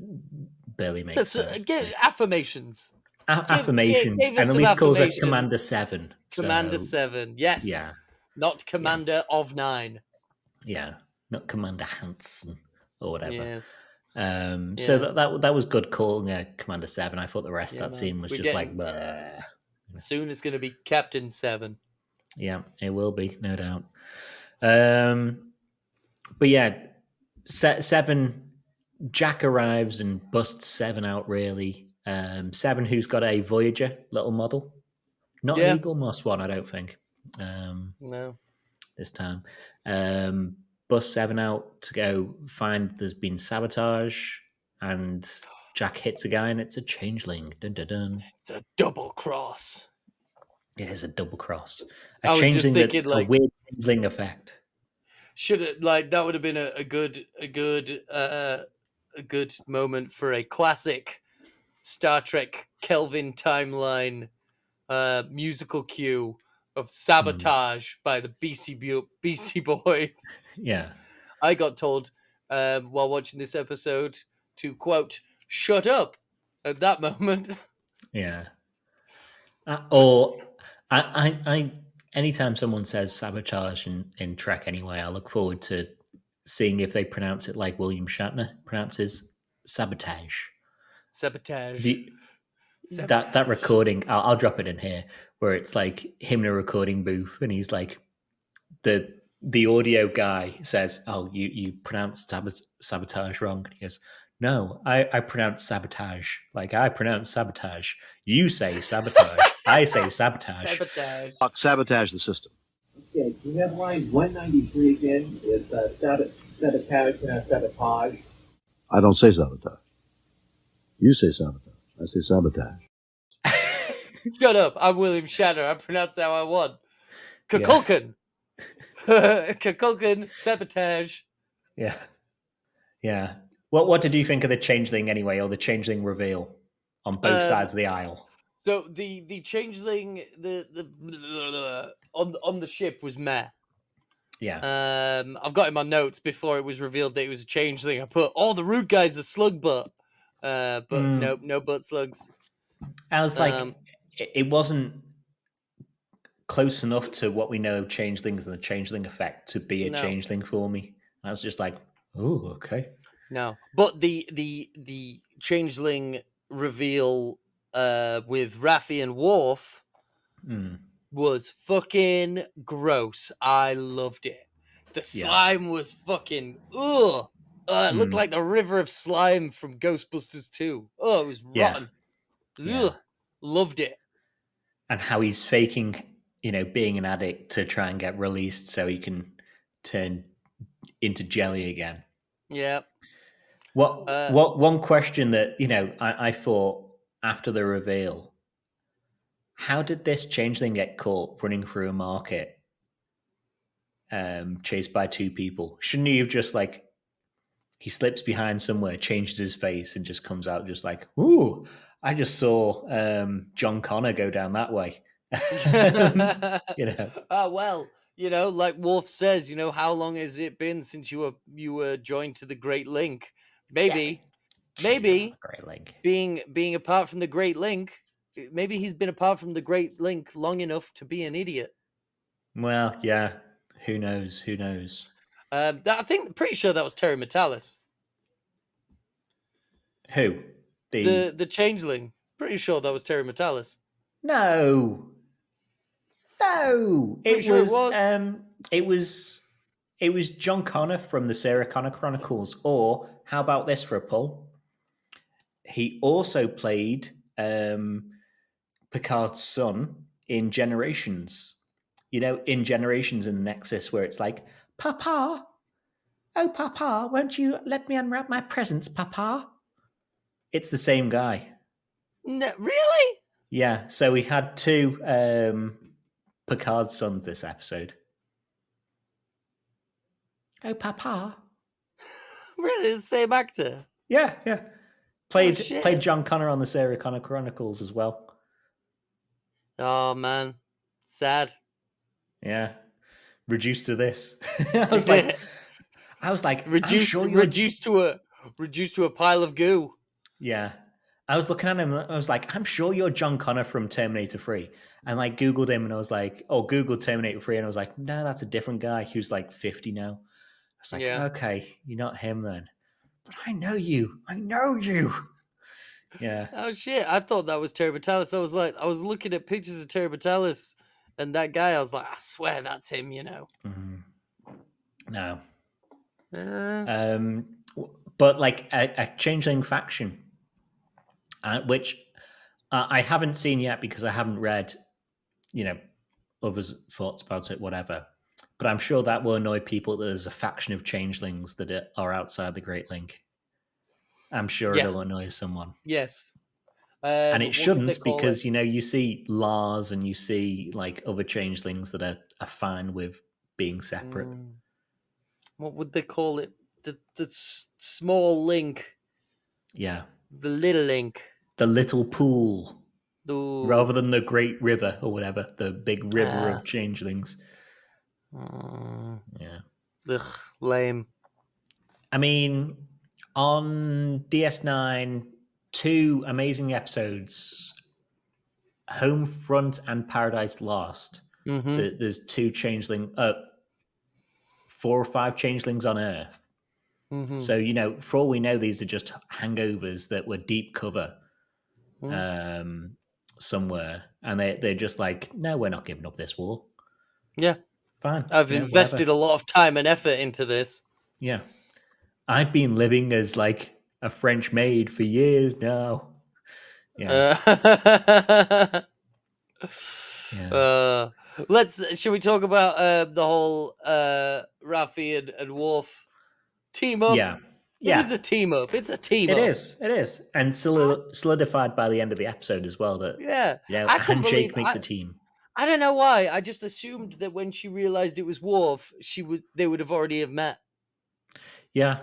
barely makes sense. Affirmations. Affirmations. Gave us And at some least calls her affirmations. Commander 7. Commander 7, yes. Yeah. Not Commander of 9. Yeah. Not Commander Hanson or whatever. Yes. So that was good calling her Commander 7. I thought the rest of that scene was like... Bleh. Soon it's going to be Captain 7. Yeah, it will be, no doubt. But yeah, 7, Jack arrives and busts 7 out, really. 7, who's got a Voyager little model. Not an Eagle Moss one, I don't think. No. This time. Busts 7 out to go find there's been sabotage, and Jack hits a guy, and it's a changeling. Dun, dun, dun. It's a double cross. It is a double cross. I was changeling just thinking, that's a weird changeling effect. Should it that would have been a good moment for a classic Star Trek Kelvin timeline musical cue of Sabotage by the BC Boys. Yeah. I got told while watching this episode to quote, "Shut up" at that moment. Yeah. Or I anytime someone says sabotage in Trek anyway, I look forward to seeing if they pronounce it like William Shatner pronounces sabotage. Sabotage. That recording, I'll drop it in here, where it's like him in a recording booth, and he's like, the audio guy says, "Oh, you pronounced sabotage wrong." And he goes, "No, I pronounce sabotage. Like I pronounce sabotage. You say sabotage. I say sabotage." Sabotage. Sabotage the system. Okay, can you have line 193 again? Is sabotage, not sabotage? I don't say sabotage. You say sabotage. I say sabotage. Shut up. I'm William Shatner. I pronounce how I want. Kukulkan. Kukulkan. Sabotage. Yeah. Yeah. What did you think of the changeling anyway, or the changeling reveal on both sides of the aisle? So the changeling the on the ship was meh. Yeah. I've got in my notes before it was revealed that it was a changeling. I put the rude guy's a slug butt. But nope, no butt slugs. I was like, it wasn't close enough to what we know of changelings and the changeling effect to be a changeling for me. I was just like, oh, okay. No, but the changeling reveal with Raffi and Worf was fucking gross. I loved it. The slime was fucking it looked like the river of slime from Ghostbusters 2. Oh, it was rotten. Yeah. Loved it. And how he's faking, being an addict to try and get released so he can turn into jelly again. Yeah. One question that, I thought after the reveal, how did this changeling get caught running through a market chased by 2 people? Shouldn't he have just he slips behind somewhere, changes his face, and just comes out just like, ooh, I just saw John Connor go down that way. Well, like Worf says, how long has it been since you were joined to the Great Link? Maybe Great Link. being apart from the Great Link, maybe he's been apart from the Great Link long enough to be an idiot. Well, yeah. Who knows? Pretty sure that was Terry Metalis. Who? The changeling. Pretty sure that was Terry Metalis. No. It was John Connor from the Sarah Connor Chronicles. Or how about this for a poll? He also played Picard's son in Generations. In Generations in the Nexus, where it's like, Papa, oh Papa, won't you let me unwrap my presents, Papa? It's the same guy. No, really? Yeah, so we had two Picard sons this episode. Oh, Papa. Really, the same actor? Yeah. shit. Played John Connor on the Sarah Connor Chronicles as well. Oh man, sad. Yeah. Reduced to this. I was like, reduced to a pile of goo. Yeah. I was looking at him, I was like, I'm sure you're John Connor from Terminator 3. And like Googled him and I was like, Googled Terminator 3 and I was like, no, that's a different guy who's like 50 now. I was like, okay, you're not him then. But I know you. Yeah. Oh shit! I thought that was Terry Batalis. I was looking at pictures of Terry Batalis and that guy. I was like, I swear that's him. You know. No. Uh, But like a changeling faction, which I haven't seen yet because I haven't read, others' thoughts about it, whatever. But I'm sure that will annoy people that there's a faction of changelings that are outside the Great Link. I'm sure it'll annoy someone. Yes. And it shouldn't because, you see Lars and you see like other changelings that are fine with being separate. What would they call it? The small link. Yeah. The little link. The little pool. Ooh. Rather than the great river or whatever. The big river of changelings. Yeah. Ugh, lame. I mean, on DS9, 2 amazing episodes, Homefront and Paradise Lost. There's 2 changeling, 4 or 5 changelings on Earth. So, for all we know, these are just hangovers that were deep cover somewhere. And they're just like, no, we're not giving up this war. Yeah. Fine. I've invested a lot of time and effort into this. Yeah. I've been living as like a French maid for years now. Yeah. Should we talk about the whole Raffi and Worf team up? Yeah. It is a team up. It's a team up. It is. And solidified by the end of the episode as well that a handshake makes a team. I don't know why. I just assumed that when she realized it was Worf, they would have already have met. Yeah.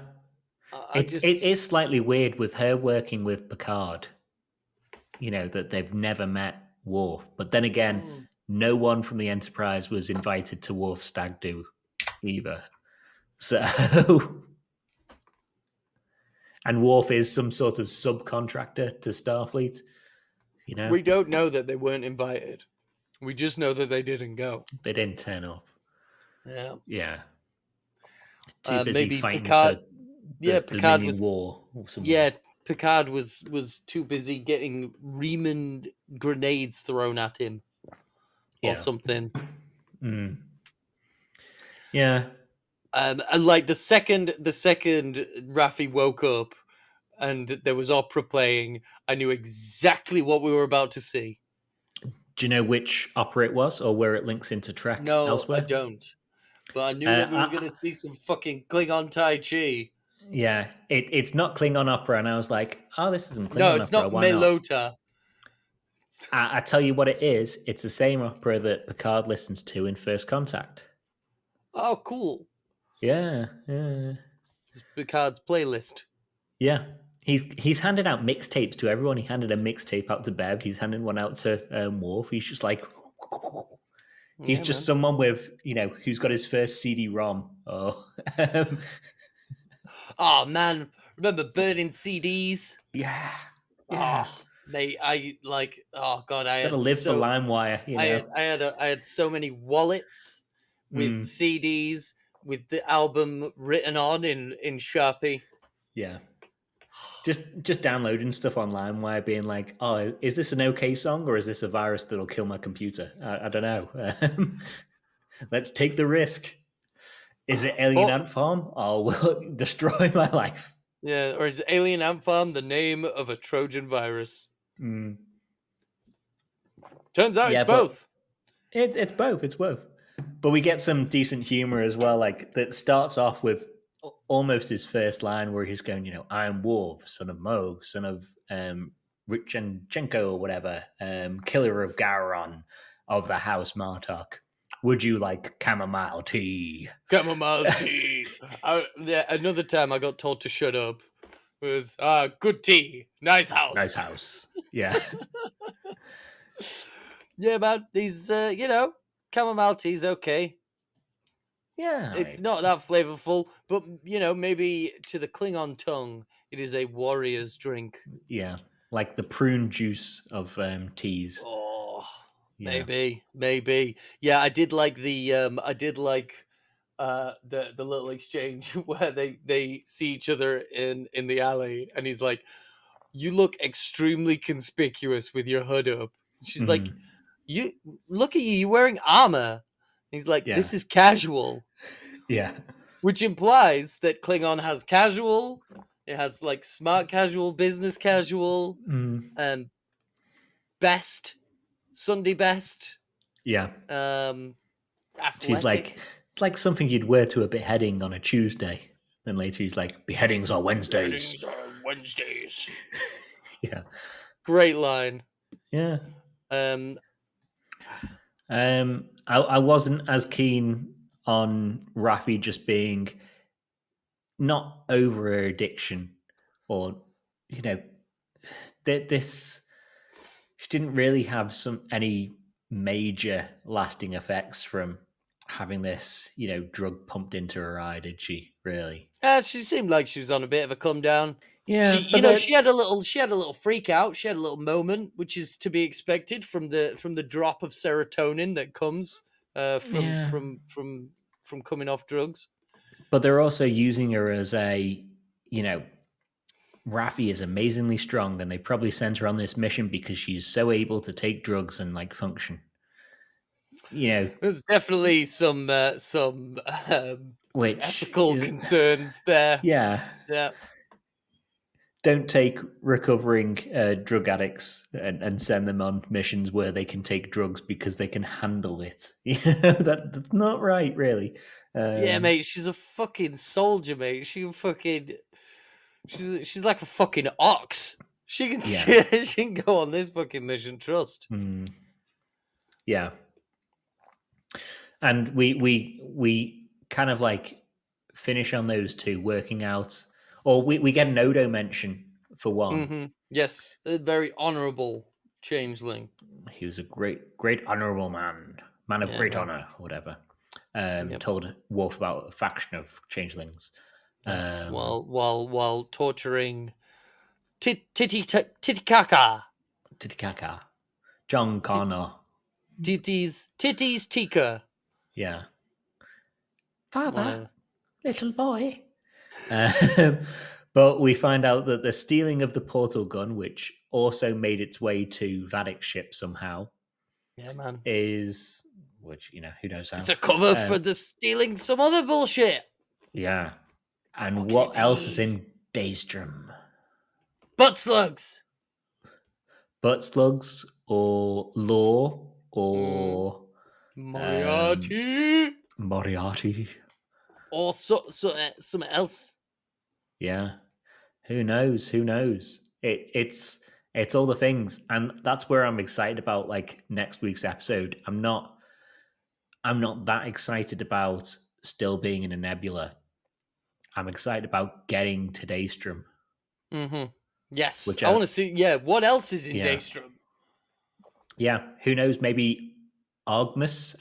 It is slightly weird with her working with Picard, that they've never met Worf. But then again, no one from the Enterprise was invited to Worf's stag do either. So, and Worf is some sort of subcontractor to Starfleet, We don't know that they weren't invited. We just know that they didn't go. They didn't turn up. Yeah. Yeah. Too busy maybe fighting Picard. the Picard Dominion was war. Or something. Yeah, Picard was too busy getting Riemann grenades thrown at him, or something. Yeah. And like the second Raffi woke up and there was opera playing, I knew exactly what we were about to see. Do you know which opera it was or where it links into Trek elsewhere? I don't. But I knew that we were going to see some fucking Klingon Tai Chi. Yeah, it's not Klingon opera, and I was like, oh, this isn't Klingon opera. No, it's not Why Melota. I tell you what it is. It's the same opera that Picard listens to in First Contact. Oh, cool. Yeah. It's Picard's playlist. Yeah. He's handing out mixtapes to everyone. He handed a mixtape out to Bev. He's handing one out to Worf. He's just like... He's just someone with, who's got his first CD-ROM. Oh, oh man, remember burning CDs? Yeah. Oh, I gotta live for LimeWire. I had so many wallets with CDs with the album written on in Sharpie. Yeah. Just downloading stuff on LimeWire, being like, "Oh, is this an okay song or is this a virus that'll kill my computer?" I don't know. Let's take the risk. Is it Alien Ant Farm? Oh, will it destroy my life? Yeah, or is Alien Ant Farm the name of a Trojan virus? Turns out it's both. It's both. It's both. But we get some decent humor as well. Like that starts off with almost his first line where he's going, I am Worf, son of Moog, son of Richenchenko or whatever, killer of Gowron of the House Martok. Would you like chamomile tea? Chamomile tea. Another time I got told to shut up was good tea, nice house. Nice house. Yeah. Yeah, man. These, chamomile tea's okay. Yeah. It's not that flavorful, but maybe to the Klingon tongue, it is a warrior's drink. Yeah. Like the prune juice of teas. Oh, Yeah. maybe. Yeah, I did like the little exchange where they see each other in the alley, and he's like, "You look extremely conspicuous with your hood up." She's like, Mhm. "You look at you, you're wearing armor." He's like, Yeah. "This is casual," Yeah. which implies that Klingon has casual. It has like smart casual, business casual, Mm. best, Sunday best. Yeah. Athletic. She's like, it's like something you'd wear to a beheading on a Tuesday. Then later he's like, beheadings are Wednesdays. Weddings are Wednesdays. Yeah. Great line. Yeah. Um, I wasn't as keen on Raffi just being not over her addiction, or this. She didn't really have any major lasting effects from having this, drug pumped into her eye, did she? Really? she seemed like she was on a bit of a come down. Yeah, She had a little freak out. She had a little moment, which is to be expected from the drop of serotonin that comes from coming off drugs. But they're also using her as a, Raffi is amazingly strong, and they probably sent her on this mission because she's so able to take drugs and function. There's definitely some ethical concerns there. Yeah. Don't take recovering drug addicts and send them on missions where they can take drugs because they can handle it. That's not right, really. Yeah, mate, she's a fucking soldier, mate. She's like a fucking ox. She can she can go on this fucking mission. Trust. Yeah, and we kind of finish on those two working out, or we get an Odo mention for one. Mm-hmm. Yes, a very honourable changeling. He was a great honourable man of great honour, whatever. Told Worf about a faction of changelings. Yes, while torturing Titicaca, John Connor, Titties Tika. Yeah, father, little boy. But we find out that the stealing of the portal gun, which also made its way to Vadic's ship somehow, yeah, man, is who knows how. It's a cover for the stealing some other bullshit. Yeah, and what else is in Daystrom? Butt slugs, or Law, or Moriarty, or something else. Yeah, who knows? It's all the things, and that's where I'm excited about next week's episode. I'm not that excited about still being in a nebula. I'm excited about getting to Daystrom. Mm-hmm. Yes, I want to see. Yeah, what else is in Daystrom? Yeah, who knows? Maybe Agmus,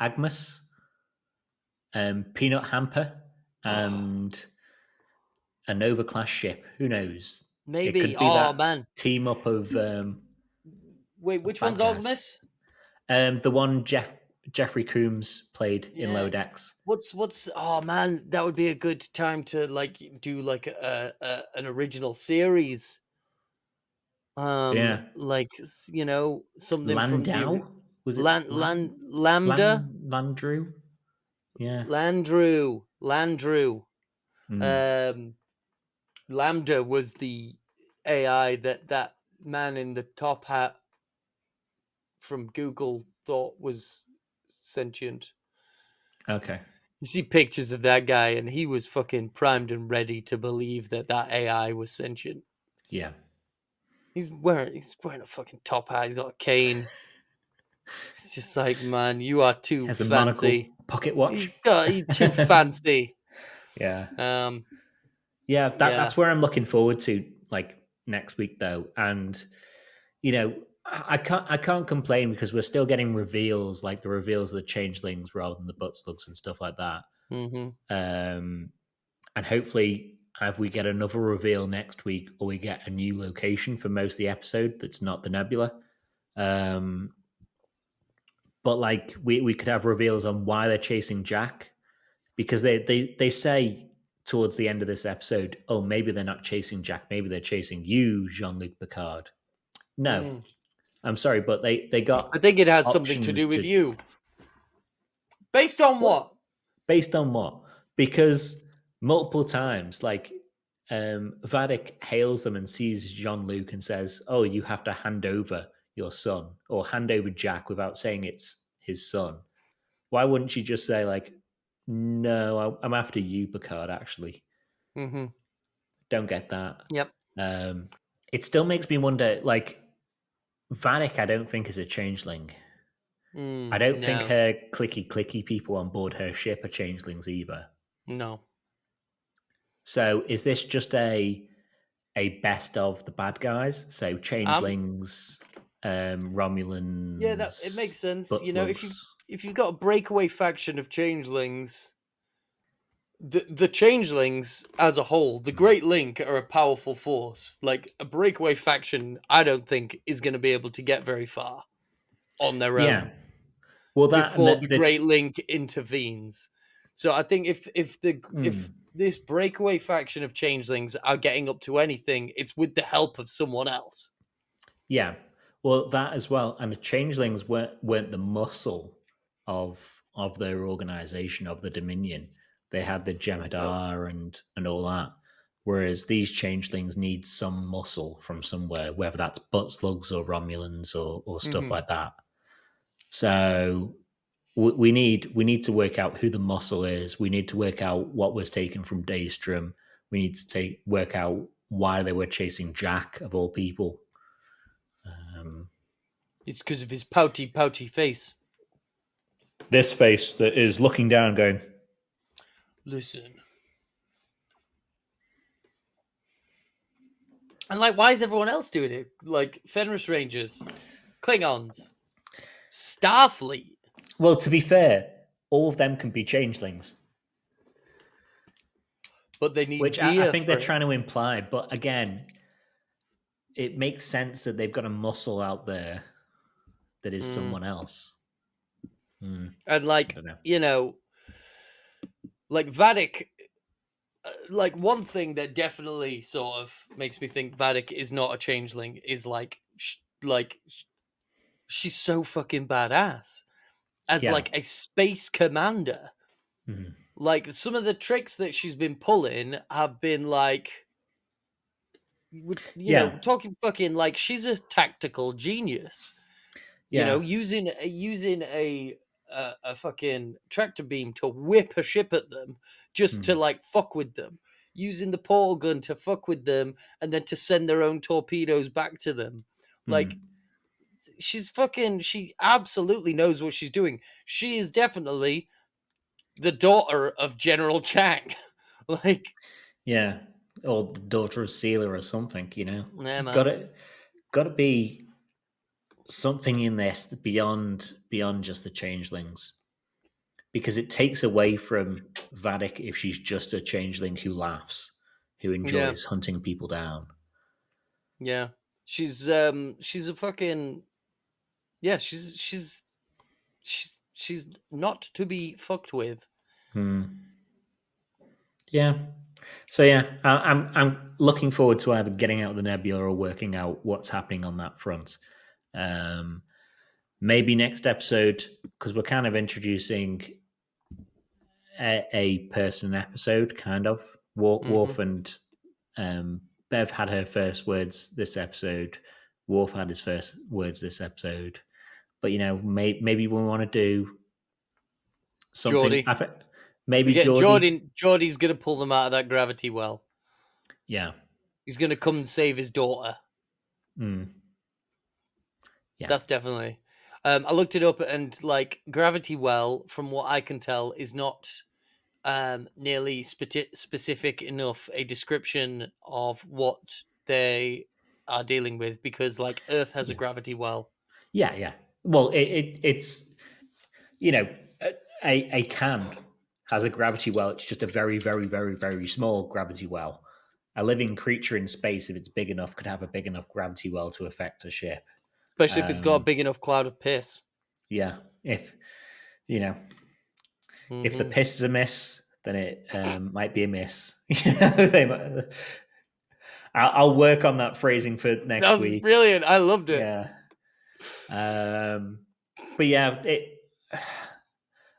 Peanut Hamper, and a Nova class ship. Who knows? Maybe. It could be that team up of. Wait, which one's Agmus? The one Jeffrey Coombs played in Lower Decks. What's? Oh man, that would be a good time to do an original series. Something Landau? from Was it Lambda? Landru? Yeah. Landru. Mm. Lambda was the AI that man in the top hat from Google thought was sentient. Okay. You see pictures of that guy, and he was fucking primed and ready to believe that AI was sentient. Yeah. He's wearing a fucking top hat. He's got a cane. It's just like, man, you are too Has a fancy. monocle pocket watch. You're too fancy. Yeah. Yeah. That's where I'm looking forward to, like, next week though. And I can't complain because we're still getting reveals, like the reveals of the changelings rather than the butt slugs and stuff like that. Mm-hmm. And hopefully if we get another reveal next week, or we get a new location for most of the episode that's not the nebula. But like we could have reveals on why they're chasing Jack, because they say towards the end of this episode, oh, maybe they're not chasing Jack, maybe they're chasing you, Jean-Luc Picard. No, I'm sorry, but they got. I think it has something to do with you. Based on what? Based on what? Because multiple times, like, Vadik hails them and sees Jean-Luc and says, oh, you have to hand over your son, or hand over Jack, without saying it's his son. Why wouldn't you just say, like, no, I'm after you, Picard, actually? Mm-hmm. Don't get that. Yep. It still makes me wonder, like, Vadik, I don't think is a changeling. I don't think her clicky people on board her ship are changelings either. No. So is this just a best of the bad guys? So changelings, Romulans. Yeah, it makes sense. Butt slugs. If you've got a breakaway faction of changelings, the changelings as a whole, the Great Link are a powerful force. Like, a breakaway faction, I don't think is going to be able to get very far on their own. Yeah. Well, before the Great Link intervenes. So I think if this breakaway faction of changelings are getting up to anything, it's with the help of someone else. Yeah. Well, that as well. And the changelings weren't the muscle of their organization, of the Dominion. They had the Jem'Hadar and all that. Whereas these changelings need some muscle from somewhere, whether that's butt slugs or Romulans or stuff like that. So we need to work out who the muscle is. We need to work out what was taken from Daystrom. We need to work out why they were chasing Jack, of all people. It's because of his pouty face. This face that is looking down going, listen. And, like, why is everyone else doing it? Like, Fenris Rangers, Klingons, Starfleet. Well, to be fair, all of them can be changelings. But they need Which I think they're trying to imply. But again, it makes sense that they've got a muscle out there that is someone else. And, like, like Vadik, like, one thing that definitely sort of makes me think Vadik is not a changeling is, like, she's so fucking badass as like a space commander. Like, some of the tricks that she's been pulling have been like, you know, talking fucking, like, she's a tactical genius. You know, using a fucking tractor beam to whip a ship at them just to, like, fuck with them. Using the portal gun to fuck with them and then to send their own torpedoes back to them. Like, she absolutely knows what she's doing. She is definitely the daughter of General Chang. Like, yeah, or the daughter of Sealer or something, you know. Yeah, man. Got to be something in this beyond just the changelings, because it takes away from Vadik if she's just a changeling who laughs, who enjoys hunting people down. Yeah, she's a fucking she's not to be fucked with. Yeah. So yeah, I'm looking forward to either getting out of the nebula or working out what's happening on that front. Maybe next episode, because we're kind of introducing a person episode, kind of. Worf and Bev had her first words this episode. Worf had his first words this episode. But, you know, maybe we want to do something. Geordie. Maybe Geordie. Geordie's going to pull them out of that gravity well. Yeah. He's going to come and save his daughter. Mm. Yeah. That's definitely. I looked it up, and like gravity well, from what I can tell, is not nearly specific enough a description of what they are dealing with, because like Earth has a Yeah. gravity well. Yeah. Well, it's you know a can has a gravity well. It's just a very, very, very, very small gravity well. A living creature in space, if it's big enough, could have a big enough gravity well to affect a ship. Especially if it's got a big enough cloud of piss. Yeah, if you know, if the Mhm. piss is a miss, then it might be a miss. They I'll work on that phrasing for That next was week. brilliant. I loved it. Yeah. But yeah,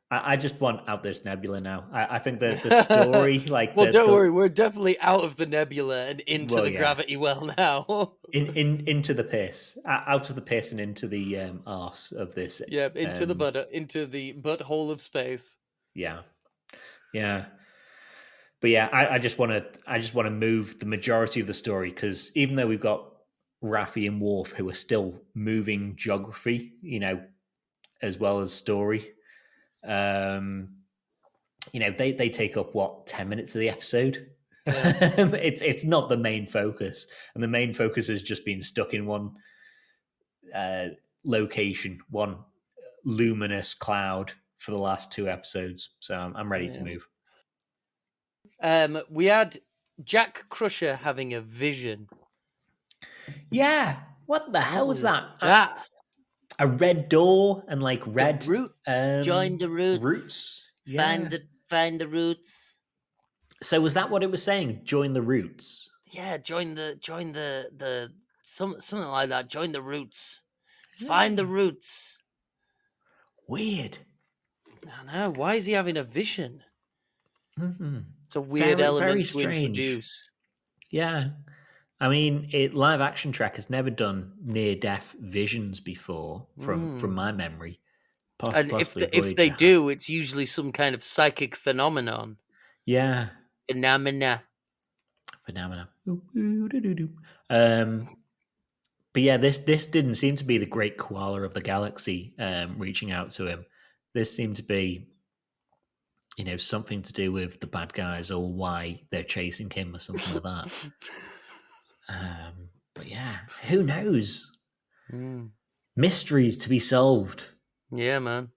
I just want out this nebula now. I think that the story, like well, don't worry, we're definitely out of the nebula and into Well, the yeah. gravity well now. into the piss, out of the piss and into the arse of this. Yeah, into the butthole of space. Yeah. But yeah, I just want to move the majority of the story, because even though we've got Raffi and Worf who are still moving geography, as well as story, they take up what 10 minutes of the episode. Yeah. It's not the main focus, and the main focus has just been stuck in one location, one luminous cloud for the last 2 episodes. So I'm ready to move. We had Jack Crusher having a vision. Yeah, what the hell was that? That? A red door and like red The roots. Join the roots. Roots. Yeah. Find the roots. So was that what it was saying? Join the roots. Yeah, join the something like that. Join the roots. Yeah. Find the roots. Weird. I know. Why is he having a vision? Mm-hmm. It's a weird element very to strange. introduce. Yeah. I mean, live action Trek has never done near-death visions before, from my memory. And if they do, it's usually some kind of psychic phenomenon. Yeah. Phenomena. But yeah, this didn't seem to be the great koala of the galaxy reaching out to him. This seemed to be, something to do with the bad guys, or why they're chasing him, or something like that. But yeah, who knows? Mysteries to be solved. Yeah, man.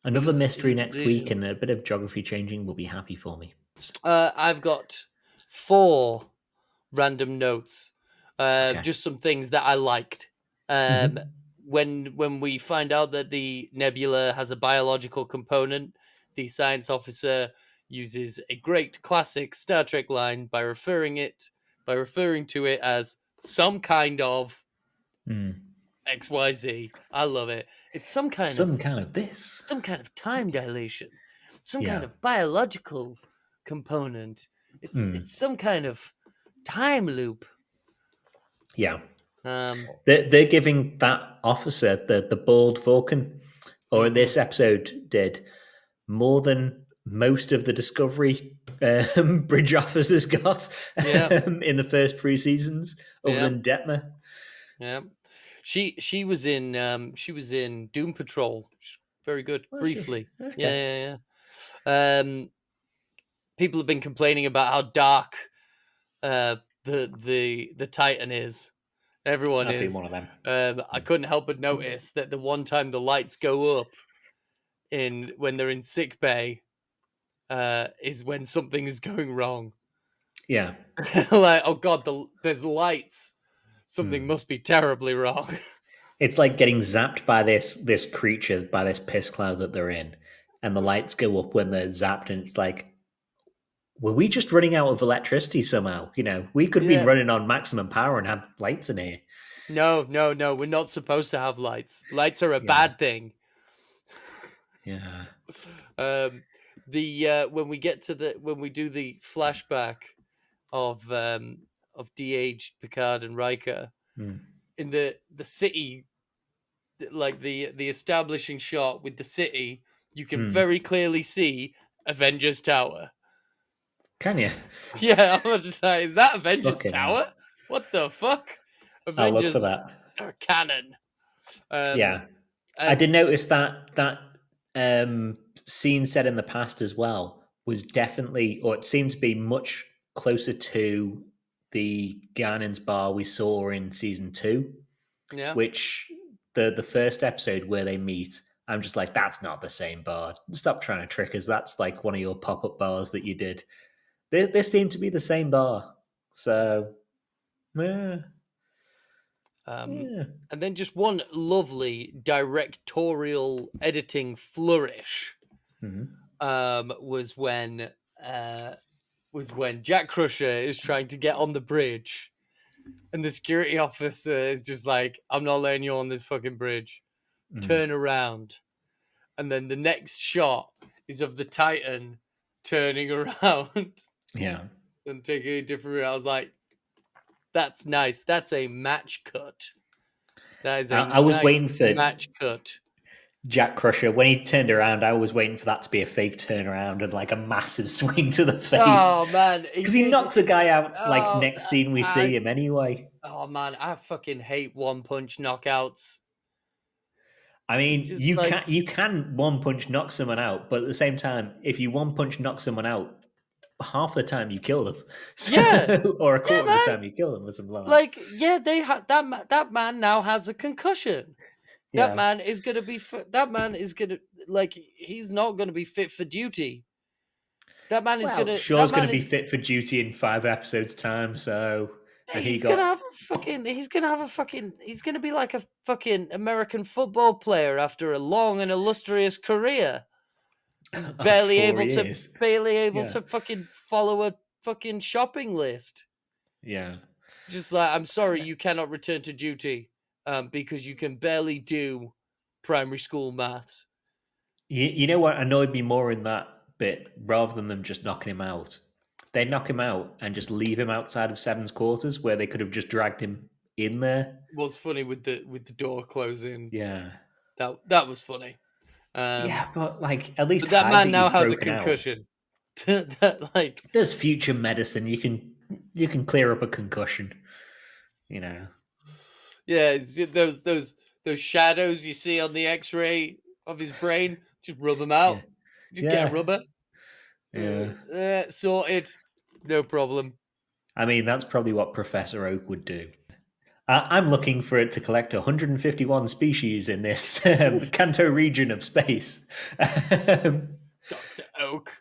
Another mystery next week, and a bit of geography changing will be happy for me. I've got 4 random notes. Just some things that I liked. When we find out that the nebula has a biological component, the science officer uses a great classic Star Trek line by referring to it as some kind of XYZ. I love it. It's some kind of time dilation, some kind of biological component. It's some kind of time loop. Yeah. They're giving that officer, the bald Vulcan, or this episode did, more than most of the Discovery bridge officers got in the first 3 seasons, other than Detmer. Yeah. She was in Doom Patrol. Very good. Briefly. Okay. Yeah. People have been complaining about how dark the Titan is. Everyone I've is. been one of them. I couldn't help but notice that the one time the lights go up when they're in sick bay is when something is going wrong. Yeah. Like, oh god, there's lights. Something must be terribly wrong. It's like getting zapped by this creature, by this piss cloud that they're in, and the lights go up when they're zapped, and it's like, were we just running out of electricity somehow? We could have been running on maximum power and had lights in here. No, we're not supposed to have lights. Lights are a bad thing. Yeah. When we do the flashback of de-aged Picard and Riker in the city, like the establishing shot with the city, you can very clearly see Avengers Tower. Can you? Yeah, I'm just saying, is that Avengers Tower? What the fuck? I'll look for Avengers that. are canon. Yeah. I and- did notice that scene set in the past as well was definitely, or it seemed to be much closer to the Garnin's bar we saw in season 2, yeah. which the first episode where they meet, I'm just like, that's not the same bar. Stop trying to trick us. That's like one of your pop-up bars that you did. This seemed to be the same bar. So, yeah. Yeah. And then just one lovely directorial editing flourish Mhm. was when Jack Crusher is trying to get on the bridge, and the security officer is just like, "I'm not letting you on this fucking bridge. Turn around." And then the next shot is of the Titan turning around Yeah. and taking a different route. I was like, "That's nice. That's a match cut. That is a I was nice waiting for match cut." Jack Crusher. When he turned around, I was waiting for that to be a fake turnaround and like a massive swing to the face. Oh man, Because he knocks a guy out like Oh, next scene we see him anyway. Oh man, I fucking hate one punch knockouts. I mean, It's just you like- can one punch knock someone out, but at the same time, if you one punch knock someone out, half the time you kill them. So, Yeah. or a quarter of man. the time you kill them or something like that. Like, yeah, they that man now has a concussion. Yeah. That man is gonna be. That man is gonna like. He's not gonna be fit for duty. That man is gonna. Shaw's that going man to be is- fit for duty in 5 episodes' time, so and he He's got gonna have a fucking. He's gonna have a fucking. He's gonna be like a fucking American football player after a long and illustrious career. Barely 4 able years. Yeah. to fucking follow a fucking shopping list. Yeah. Just like, I'm sorry, you cannot return to duty because you can barely do primary school maths. You know what annoyed me more in that bit, rather than them just knocking him out? They knock him out and just leave him outside of Seven's quarters, where they could have just dragged him in there. Was funny with the door closing. Yeah. That was funny. Yeah, but like at least But that man hide now you've has a broken out. concussion. That like There's future medicine. You can clear up a concussion. You know. yeah, it's those shadows you see on the X-ray of his brain. Just rub them out. Just get Yeah. a rubber. Yeah. Sorted. No problem. I mean, that's probably what Professor Oak would do. I'm looking for it to collect 151 species in this Kanto region of space. Dr. Oak.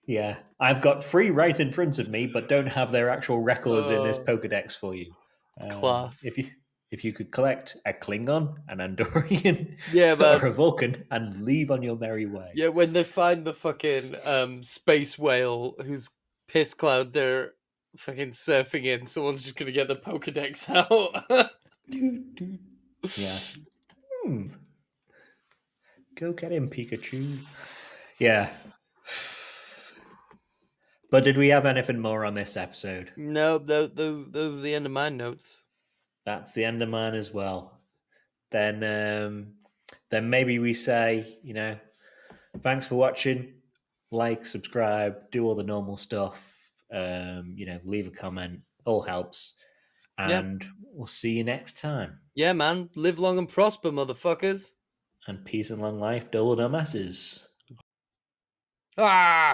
Yeah, I've got 3 right in front of me, but don't have their actual records in this Pokedex for you. Class. If you could collect a Klingon, an Andorian, Yeah, man. or a Vulcan, and leave on your merry way. Yeah, when they find the fucking space whale whose piss cloud they're fucking surfing in, someone's just gonna get the Pokedex out. Yeah. Go get him, Pikachu. Yeah. But did we have anything more on this episode? No, those are the end of my notes. That's the end of mine as well. Then maybe we say, thanks for watching. Like, subscribe, do all the normal stuff. Leave a comment. All helps. And we'll see you next time. Yeah, man. Live long and prosper, motherfuckers. And peace and long life, double no messes. Ah!